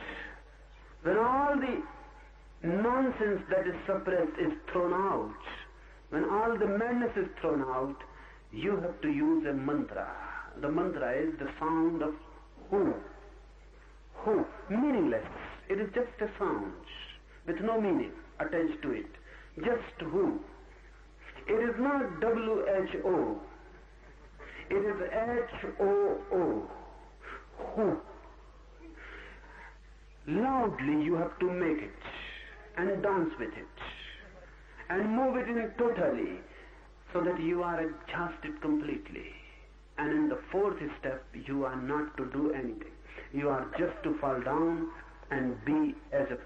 when all the nonsense that is suppressed is thrown out, when all the madness is thrown out, you have to use a mantra. The mantra is the sound of who. Who? Meaningless. It is just a sound with no meaning attached to it. Just who. It is not W-H-O. It is H-O-O. Who. Loudly you have to make it and dance with it and move it in totally so that you are adjusted completely. And in the fourth step, you are not to do anything. You are just to fall down and be as a